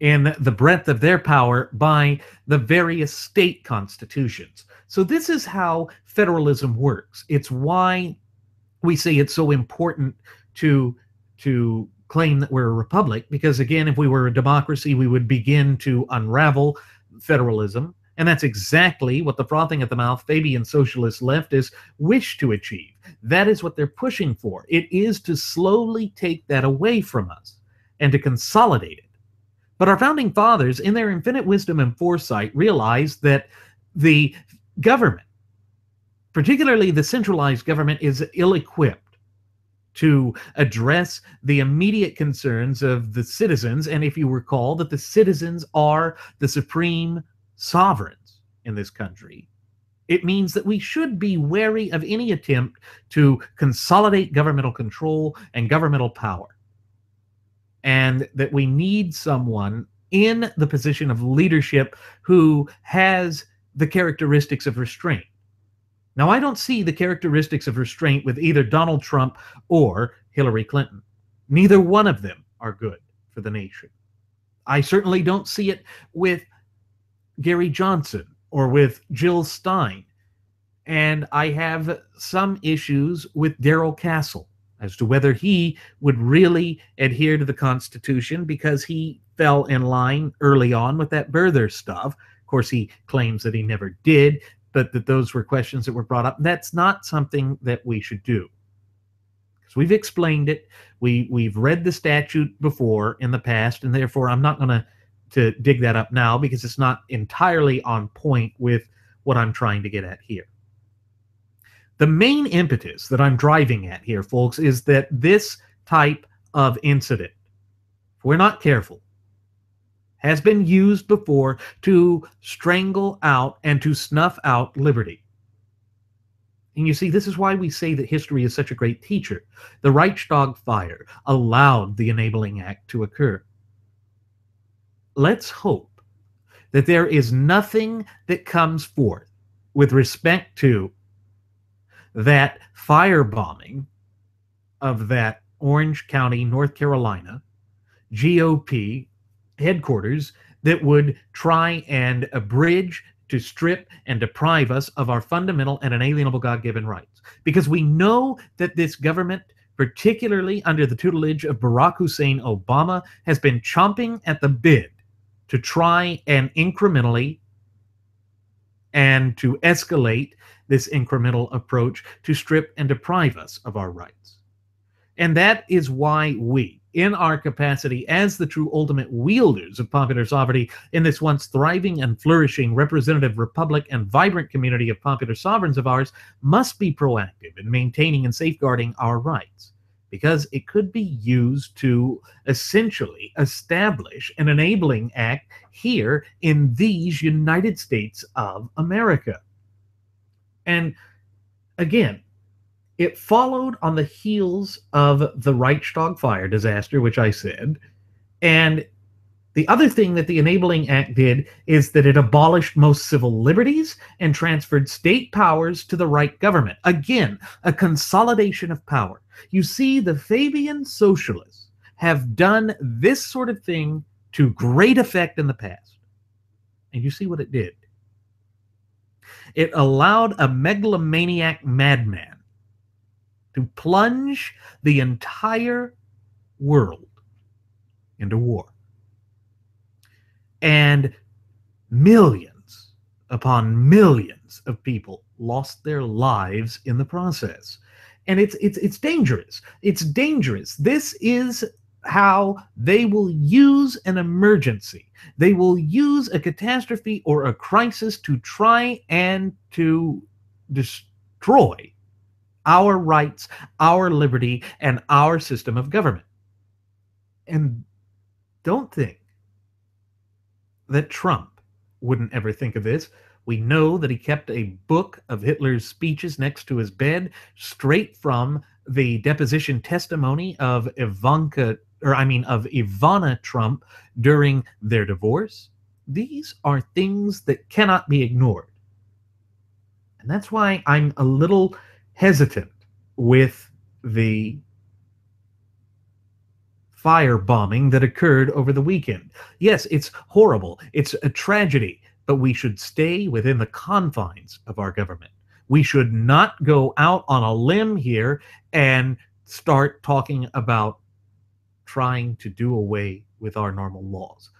in the breadth of their power by the various state constitutions. So this is how federalism works. It's why we say it's so important to claim that we're a republic, because again, if we were a democracy, we would begin to unravel federalism. And that's exactly what the frothing at the mouth Fabian socialist leftists wish to achieve. That is what they're pushing for. It is to slowly take that away from us and to consolidate it. But our founding fathers, in their infinite wisdom and foresight, realized that the government, particularly the centralized government, is ill-equipped to address the immediate concerns of the citizens. And if you recall that the citizens are the supreme sovereigns in this country, it means that we should be wary of any attempt to consolidate governmental control and governmental power. And that we need someone in the position of leadership who has the characteristics of restraint. Now, I don't see the characteristics of restraint with either Donald Trump or Hillary Clinton. Neither one of them are good for the nation. I certainly don't see it with Gary Johnson or with Jill Stein. And I have some issues with Darrell Castle as to whether he would really adhere to the Constitution, because he fell in line early on with that birther stuff. Of course, he claims that he never did, but that those were questions that were brought up. That's not something that we should do. Because we've explained it. We've read the statute before in the past, and therefore I'm not going to dig that up now, because it's not entirely on point with what I'm trying to get at here. The main impetus that I'm driving at here, folks, is that this type of incident, if we're not careful, has been used before to strangle out and to snuff out liberty. And you see, this is why we say that history is such a great teacher. The Reichstag fire allowed the Enabling Act to occur. Let's hope that there is nothing that comes forth with respect to that firebombing of that Orange County, North Carolina, GOP headquarters that would try and abridge, to strip, and deprive us of our fundamental and inalienable God-given rights. Because we know that this government, particularly under the tutelage of Barack Hussein Obama, has been chomping at the bit to try and incrementally and to escalate this incremental approach to strip and deprive us of our rights. And that is why we, in our capacity as the true ultimate wielders of popular sovereignty in this once thriving and flourishing representative republic and vibrant community of popular sovereigns of ours, must be proactive in maintaining and safeguarding our rights, because it could be used to essentially establish an enabling act here in these United States of America. And again, it followed on the heels of the Reichstag fire disaster, which I said. And the other thing that the Enabling Act did is that it abolished most civil liberties and transferred state powers to the Wright government. Again, a consolidation of power. You see, the Fabian socialists have done this sort of thing to great effect in the past. And you see what it did. It allowed a megalomaniac madman to plunge the entire world into war. And millions upon millions of people lost their lives in the process. And it's dangerous. It's dangerous. This is how they will use an emergency. They will use a catastrophe or a crisis to try and to destroy our rights, our liberty, and our system of government. And don't think that Trump wouldn't ever think of this. We know that he kept a book of Hitler's speeches next to his bed, straight from the deposition testimony of Ivana Trump during their divorce. These are things that cannot be ignored. And that's why I'm a little hesitant with the firebombing that occurred over the weekend. Yes, it's horrible. It's a tragedy, but we should stay within the confines of our government. We should not go out on a limb here and start talking about trying to do away with our normal laws.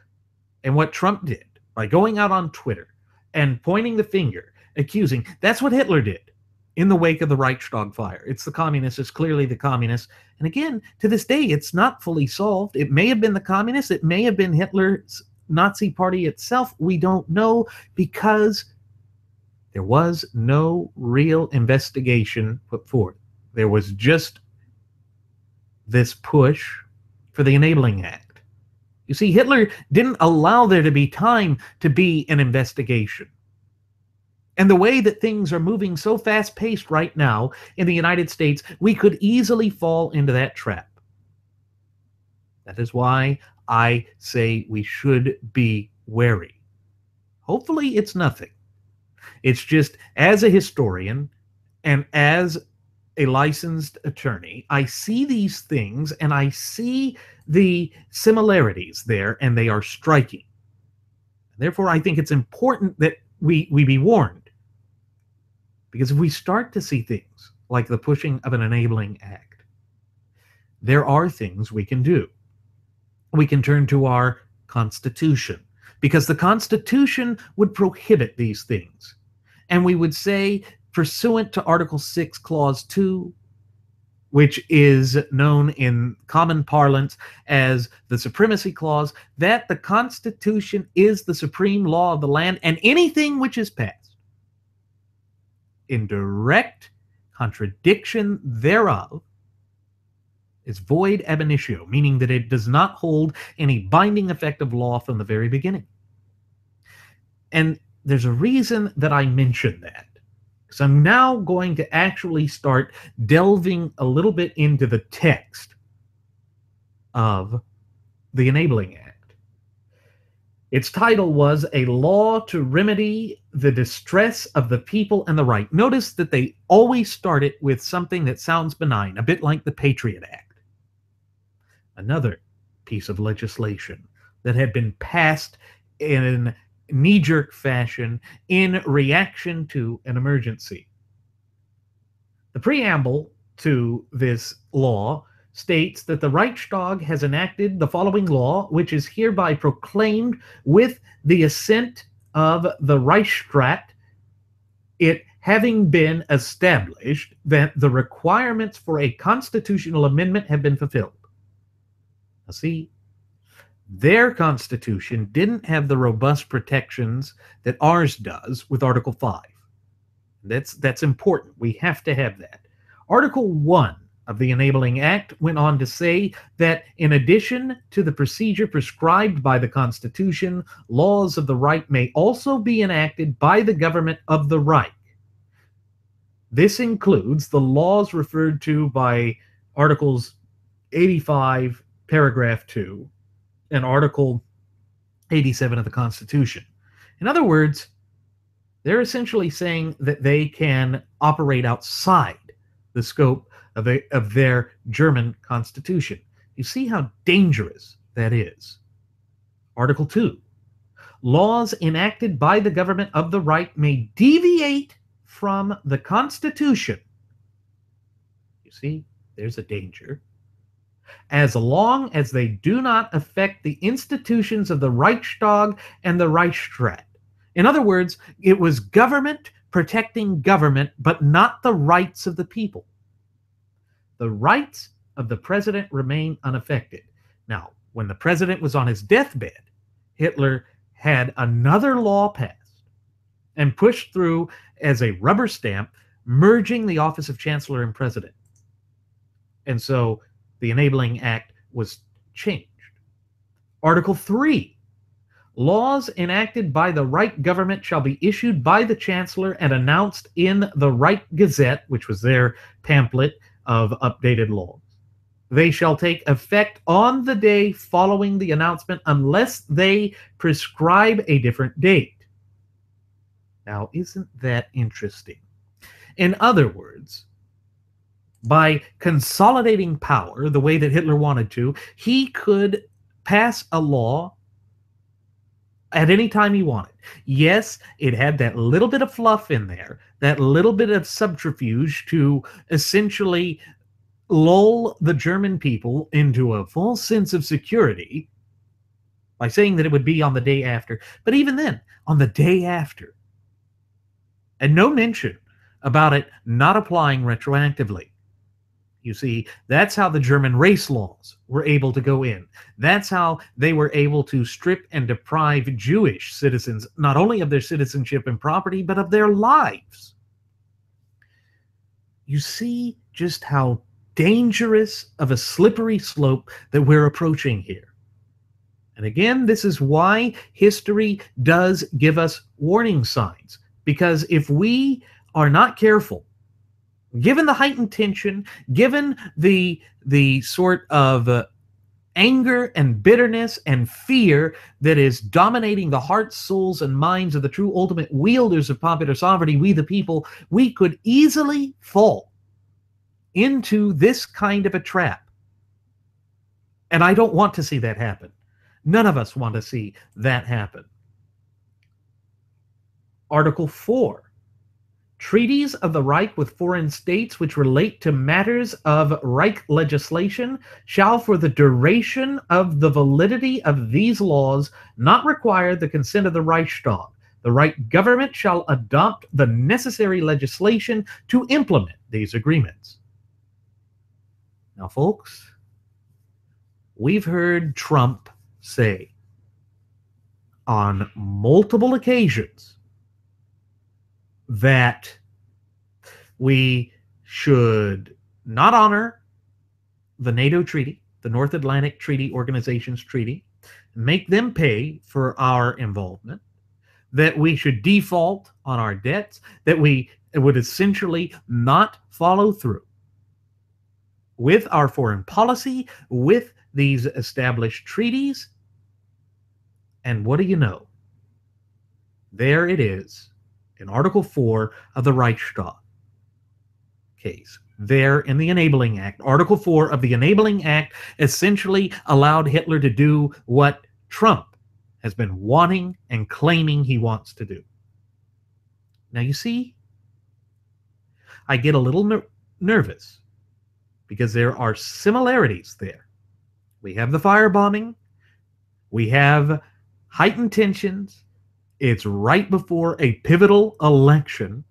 And what Trump did by going out on Twitter and pointing the finger, accusing, that's what Hitler did in the wake of the Reichstag fire. It's the communists. It's clearly the communists. And again, to this day, it's not fully solved. It may have been the communists. It may have been Hitler's Nazi party itself. We don't know, because there was no real investigation put forth. There was just this push for the Enabling Act. You see, Hitler didn't allow there to be time to be an investigation. And the way that things are moving so fast-paced right now in the United States, we could easily fall into that trap. That is why I say we should be wary. Hopefully it's nothing. It's just, as a historian and as a licensed attorney, I see these things and I see the similarities there, and they are striking. Therefore, I think it's important that we be warned. Because if we start to see things like the pushing of an Enabling Act, there are things we can do. We can turn to our Constitution, because the Constitution would prohibit these things. And we would say, pursuant to Article 6, Clause 2, which is known in common parlance as the Supremacy Clause, that the Constitution is the supreme law of the land, and anything which is passed in direct contradiction thereof is void ab initio, meaning that it does not hold any binding effect of law from the very beginning. And there's a reason that I mention that, because I'm now going to actually start delving a little bit into the text of the Enabling Act. Its title was A Law to Remedy the Distress of the People and the Right. Notice that they always start it with something that sounds benign, a bit like the Patriot Act. Another piece of legislation that had been passed in knee-jerk fashion in reaction to an emergency. The preamble to this law states that the Reichstag has enacted the following law, which is hereby proclaimed with the assent of the Reichsrat, it having been established that the requirements for a constitutional amendment have been fulfilled. Now, see, their constitution didn't have the robust protections that ours does with Article 5. That's important. We have to have that. Article 1 of the Enabling Act went on to say that in addition to the procedure prescribed by the Constitution, laws of the Reich may also be enacted by the government of the Reich. This includes the laws referred to by Articles 85, paragraph 2, and Article 87 of the Constitution. In other words, they're essentially saying that they can operate outside the scope of their German constitution. You see how dangerous that is. Article 2. Laws enacted by the government of the Reich may deviate from the Constitution. You see, there's a danger. As long as they do not affect the institutions of the Reichstag and the Reichsrat. In other words, it was government protecting government, but not the rights of the people. The rights of the president remain unaffected. Now, when the president was on his deathbed, Hitler had another law passed and pushed through as a rubber stamp, merging the office of chancellor and president. And so the Enabling Act was changed. Article 3. Laws enacted by the Reich government shall be issued by the chancellor and announced in the Reich Gazette, which was their pamphlet of updated laws. They shall take effect on the day following the announcement unless they prescribe a different date. Now, isn't that interesting? In other words, by consolidating power the way that Hitler wanted to, he could pass a law at any time he wanted. Yes, it had that little bit of fluff in there, that little bit of subterfuge to essentially lull the German people into a false sense of security by saying that it would be on the day after. But even then, on the day after, and no mention about it not applying retroactively. You see, that's how the German race laws were able to go in. That's how they were able to strip and deprive Jewish citizens not only of their citizenship and property, but of their lives. You see just how dangerous of a slippery slope that we're approaching here. And again, this is why history does give us warning signs. Because if we are not careful, given the heightened tension, given the sort of anger and bitterness and fear that is dominating the hearts, souls, and minds of the true ultimate wielders of popular sovereignty, we the people, we could easily fall into this kind of a trap. And I don't want to see that happen. None of us want to see that happen. Article 4. Treaties of the Reich with foreign states which relate to matters of Reich legislation shall for the duration of the validity of these laws not require the consent of the Reichstag. The Reich government shall adopt the necessary legislation to implement these agreements. Now, folks, we've heard Trump say on multiple occasions that we should not honor the NATO treaty, the North Atlantic Treaty Organization's treaty, make them pay for our involvement, that we should default on our debts, that we would essentially not follow through with our foreign policy, with these established treaties. And what do you know? There it is. In Article 4 of the Reichstag case, there in the Enabling Act, Article 4 of the Enabling Act essentially allowed Hitler to do what Trump has been wanting and claiming he wants to do. Now, you see, I get a little nervous because there are similarities there. We have the firebombing. We have heightened tensions. It's right before a pivotal election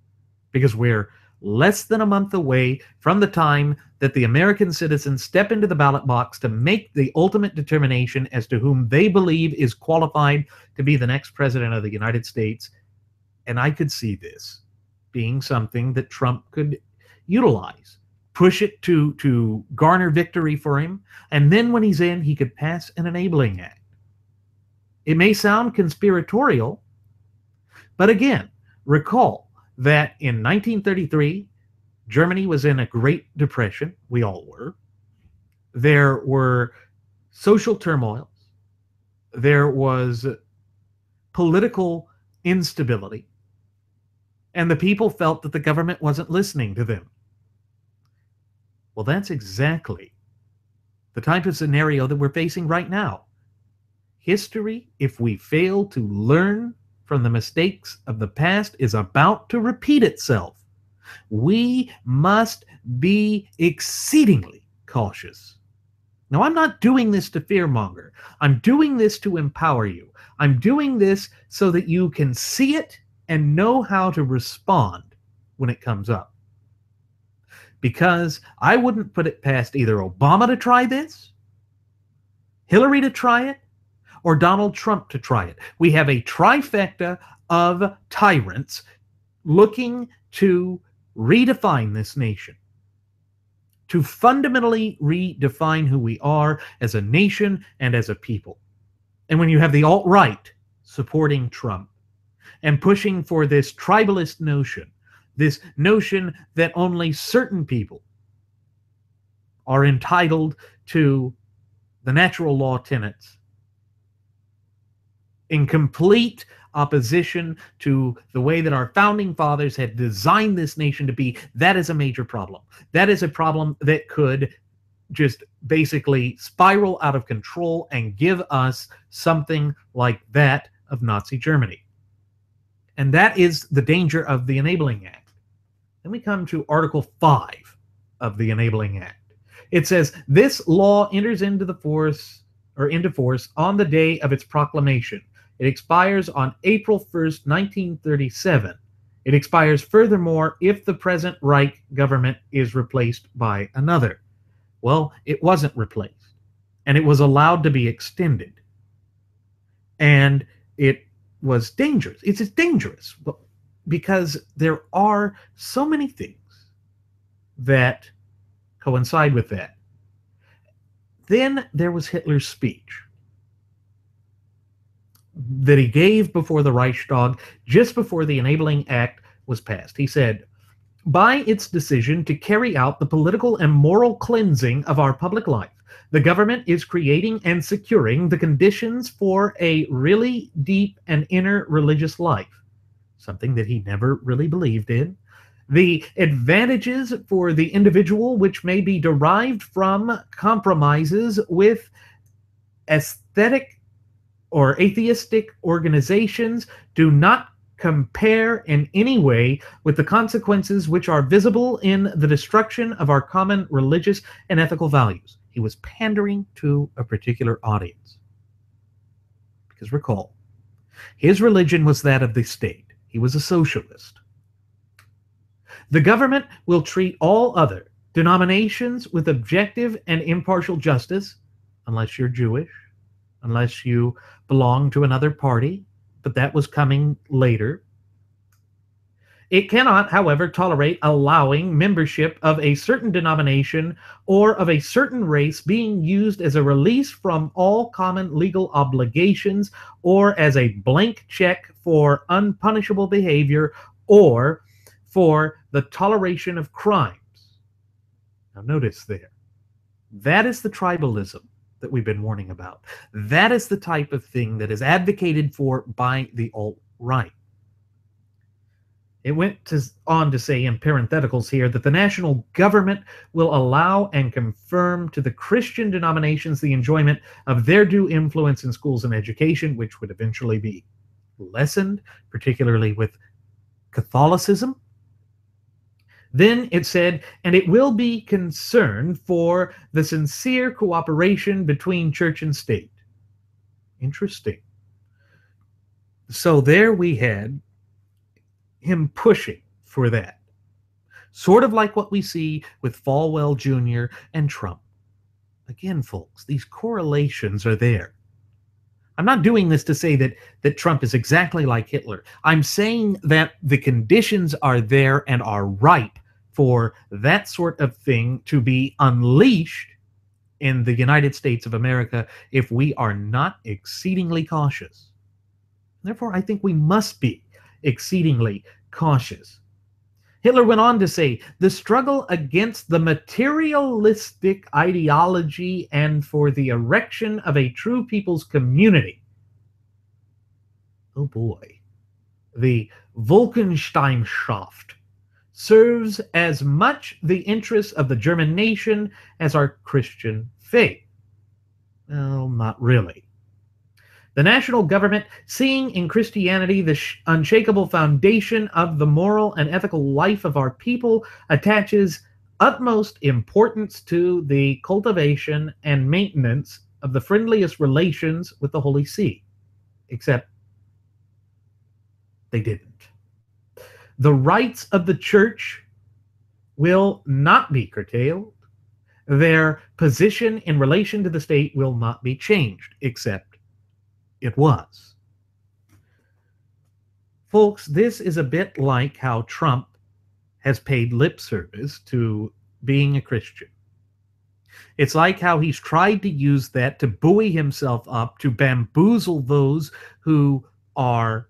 because we're less than a month away from the time that the American citizens step into the ballot box to make the ultimate determination as to whom they believe is qualified to be the next president of the United States. And I could see this being something that Trump could utilize, push it to garner victory for him, and then when he's in, he could pass an enabling act. It may sound conspiratorial, but again, recall that in 1933, Germany was in a Great Depression. We all were. There were social turmoils. There was political instability. And the people felt that the government wasn't listening to them. Well, that's exactly the type of scenario that we're facing right now. History, if we fail to learn from the mistakes of the past, is about to repeat itself. We must be exceedingly cautious. Now, I'm not doing this to fearmonger. I'm doing this to empower you. I'm doing this so that you can see it and know how to respond when it comes up. Because I wouldn't put it past either Obama to try this, Hillary to try it, or Donald Trump to try it. We have a trifecta of tyrants looking to redefine this nation, to fundamentally redefine who we are as a nation and as a people. And when you have the alt-right supporting Trump and pushing for this tribalist notion, this notion that only certain people are entitled to the natural law tenets, in complete opposition to the way that our founding fathers had designed this nation to be, that is a major problem. That is a problem that could just basically spiral out of control and give us something like that of Nazi Germany. And that is the danger of the Enabling Act. Then we come to Article 5 of the Enabling Act. It says, this law enters into force on the day of its proclamation. It expires on April 1st, 1937. It expires furthermore if the present Reich government is replaced by another. Well, it wasn't replaced, and it was allowed to be extended. And it was dangerous. It's dangerous because there are so many things that coincide with that. Then there was Hitler's speech that he gave before the Reichstag just before the Enabling Act was passed. He said, by its decision to carry out the political and moral cleansing of our public life, the government is creating and securing the conditions for a really deep and inner religious life, something that he never really believed in. The advantages for the individual which may be derived from compromises with aesthetic or atheistic organizations do not compare in any way with the consequences which are visible in the destruction of our common religious and ethical values. He was pandering to a particular audience. Because recall, his religion was that of the state. He was a socialist. The government will treat all other denominations with objective and impartial justice, unless you're Jewish, unless you belong to another party, but that was coming later. It cannot, however, tolerate allowing membership of a certain denomination or of a certain race being used as a release from all common legal obligations or as a blank check for unpunishable behavior or for the toleration of crimes. Now notice there, that is the tribalism that we've been warning about. That is the type of thing that is advocated for by the alt-right. It went on to say in parentheticals here that the national government will allow and confirm to the Christian denominations the enjoyment of their due influence in schools and education, which would eventually be lessened, particularly with Catholicism. Then it said, and it will be concerned for the sincere cooperation between church and state. Interesting. So there we had him pushing for that. Sort of like what we see with Falwell Jr. and Trump. Again, folks, these correlations are there. I'm not doing this to say that Trump is exactly like Hitler. I'm saying that the conditions are there and are ripe for that sort of thing to be unleashed in the United States of America if we are not exceedingly cautious. Therefore, I think we must be exceedingly cautious. Hitler went on to say, the struggle against the materialistic ideology and for the erection of a true people's community. Oh boy. The Volkensteinschaft serves as much the interests of the German nation as our Christian faith. Well, not really. The national government, seeing in Christianity the unshakable foundation of the moral and ethical life of our people, attaches utmost importance to the cultivation and maintenance of the friendliest relations with the Holy See. Except they didn't. The rights of the church will not be curtailed. Their position in relation to the state will not be changed, except it was. Folks, this is a bit like how Trump has paid lip service to being a Christian. It's like how he's tried to use that to buoy himself up, to bamboozle those who are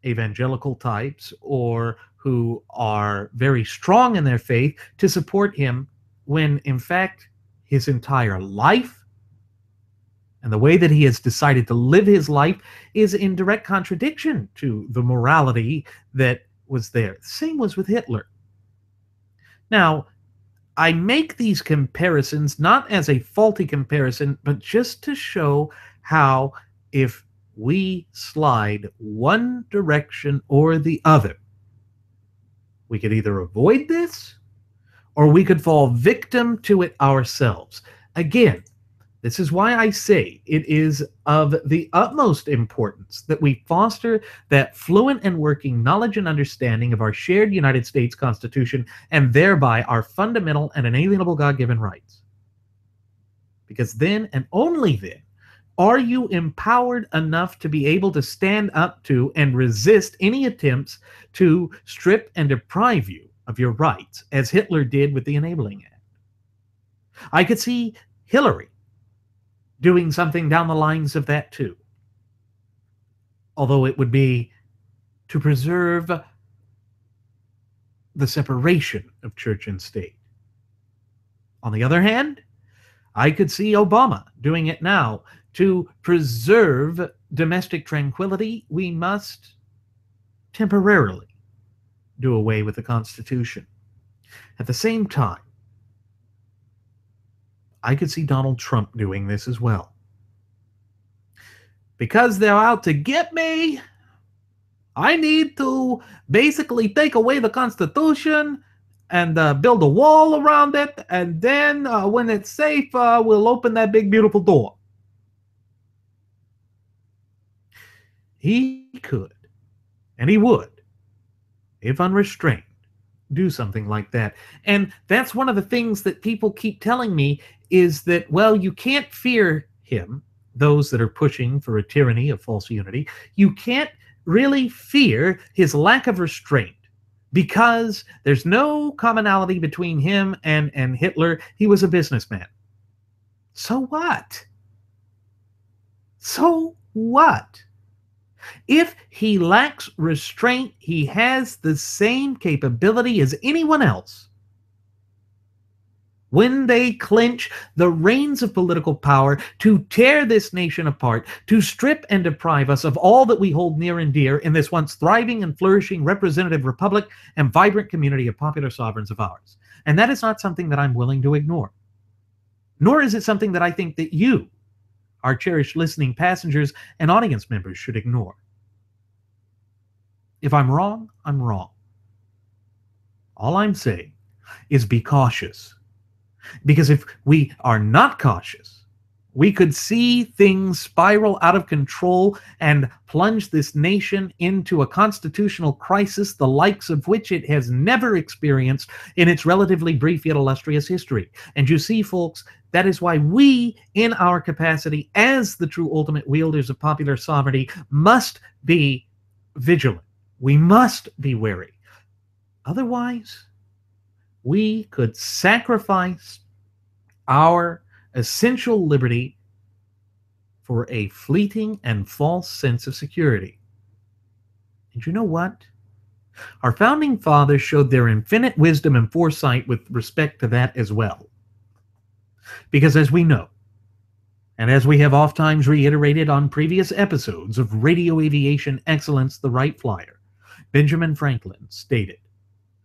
evangelical types or who are very strong in their faith to support him, when in fact his entire life and the way that he has decided to live his life is in direct contradiction to the morality that was there. The same was with Hitler. Now, I make these comparisons not as a faulty comparison, but just to show how if we slide one direction or the other, we could either avoid this or we could fall victim to it ourselves. Again, this is why I say it is of the utmost importance that we foster that fluent and working knowledge and understanding of our shared United States Constitution and thereby our fundamental and inalienable God-given rights. Because then and only then are you empowered enough to be able to stand up to and resist any attempts to strip and deprive you of your rights, as Hitler did with the Enabling Act. I could see Hillary doing something down the lines of that too. Although it would be to preserve the separation of church and state. On the other hand, I could see Obama doing it now. To preserve domestic tranquility, we must temporarily do away with the Constitution. At the same time, I could see Donald Trump doing this as well. Because they're out to get me, I need to basically take away the Constitution and build a wall around it, and then when it's safe, we'll open that big, beautiful door. He could, and he would, if unrestrained, do something like that. And that's one of the things that people keep telling me is that, well, you can't fear him, those that are pushing for a tyranny of false unity. You can't really fear his lack of restraint because there's no commonality between him and Hitler. He was a businessman. So what? So what? If he lacks restraint, he has the same capability as anyone else. When they clinch the reins of political power to tear this nation apart, to strip and deprive us of all that we hold near and dear in this once thriving and flourishing representative republic and vibrant community of popular sovereigns of ours. And that is not something that I'm willing to ignore. Nor is it something that I think that you, our cherished listening passengers and audience members, should ignore. If I'm wrong, I'm wrong. All I'm saying is be cautious. Because if we are not cautious, we could see things spiral out of control and plunge this nation into a constitutional crisis, the likes of which it has never experienced in its relatively brief yet illustrious history. And you see, folks, that is why we, in our capacity as the true ultimate wielders of popular sovereignty, must be vigilant. We must be wary. Otherwise, we could sacrifice our essential liberty for a fleeting and false sense of security. And you know what? Our founding fathers showed their infinite wisdom and foresight with respect to that as well. Because as we know, and as we have oftentimes reiterated on previous episodes of Radio Aviation Excellence, the Wright Flyer, Benjamin Franklin stated,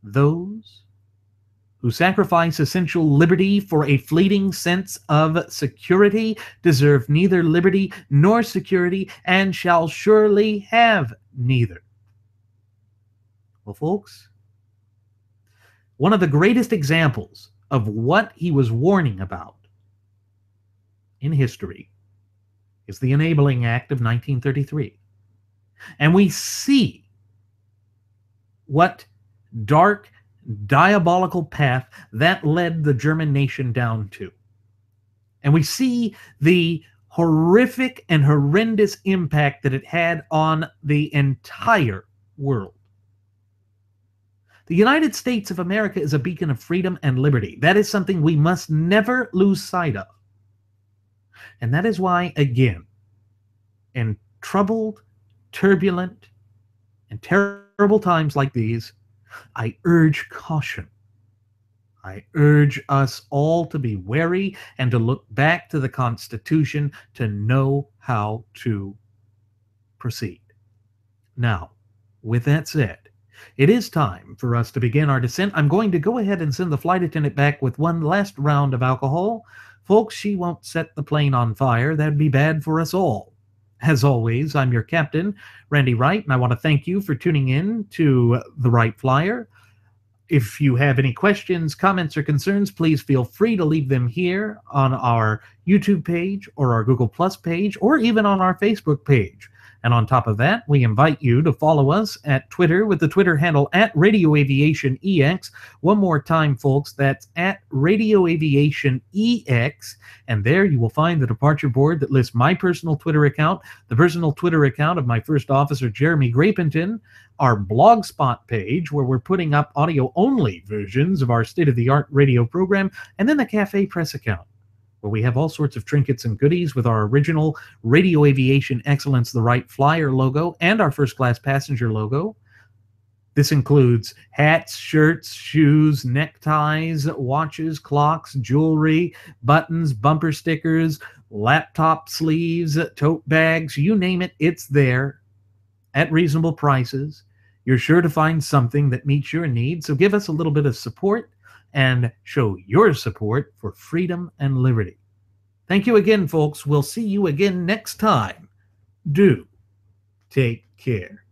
"Those who sacrifice essential liberty for a fleeting sense of security deserve neither liberty nor security and shall surely have neither." Well, folks, one of the greatest examples of what he was warning about in history is the Enabling Act of 1933. And we see what dark, diabolical path that led the German nation down to. And we see the horrific and horrendous impact that it had on the entire world. The United States of America is a beacon of freedom and liberty. That is something we must never lose sight of. And that is why, again, in troubled, turbulent, and terrible times like these, I urge caution. I urge us all to be wary and to look back to the Constitution to know how to proceed. Now, with that said, it is time for us to begin our descent. I'm going to go ahead and send the flight attendant back with one last round of alcohol. Folks, she won't set the plane on fire. That'd be bad for us all. As always, I'm your captain, Randy Wright, and I want to thank you for tuning in to the Wright Flyer. If you have any questions, comments, or concerns, please feel free to leave them here on our YouTube page or our Google Plus page or even on our Facebook page. And on top of that, we invite you to follow us at Twitter with the Twitter handle at Radio Aviation EX. One more time, folks, that's at Radio Aviation EX. And there you will find the departure board that lists my personal Twitter account, the personal Twitter account of my first officer, Jeremy Grapington, our Blogspot page where we're putting up audio-only versions of our state-of-the-art radio program, and then the Cafe Press account, where we have all sorts of trinkets and goodies with our original Radio Aviation Excellence, the Wright Flyer logo, and our first class passenger logo. This includes hats, shirts, shoes, neckties, watches, clocks, jewelry, buttons, bumper stickers, laptop sleeves, tote bags, you name it, it's there at reasonable prices. You're sure to find something that meets your needs, so give us a little bit of support and show your support for freedom and liberty. Thank you again, folks. We'll see you again next time. Do take care.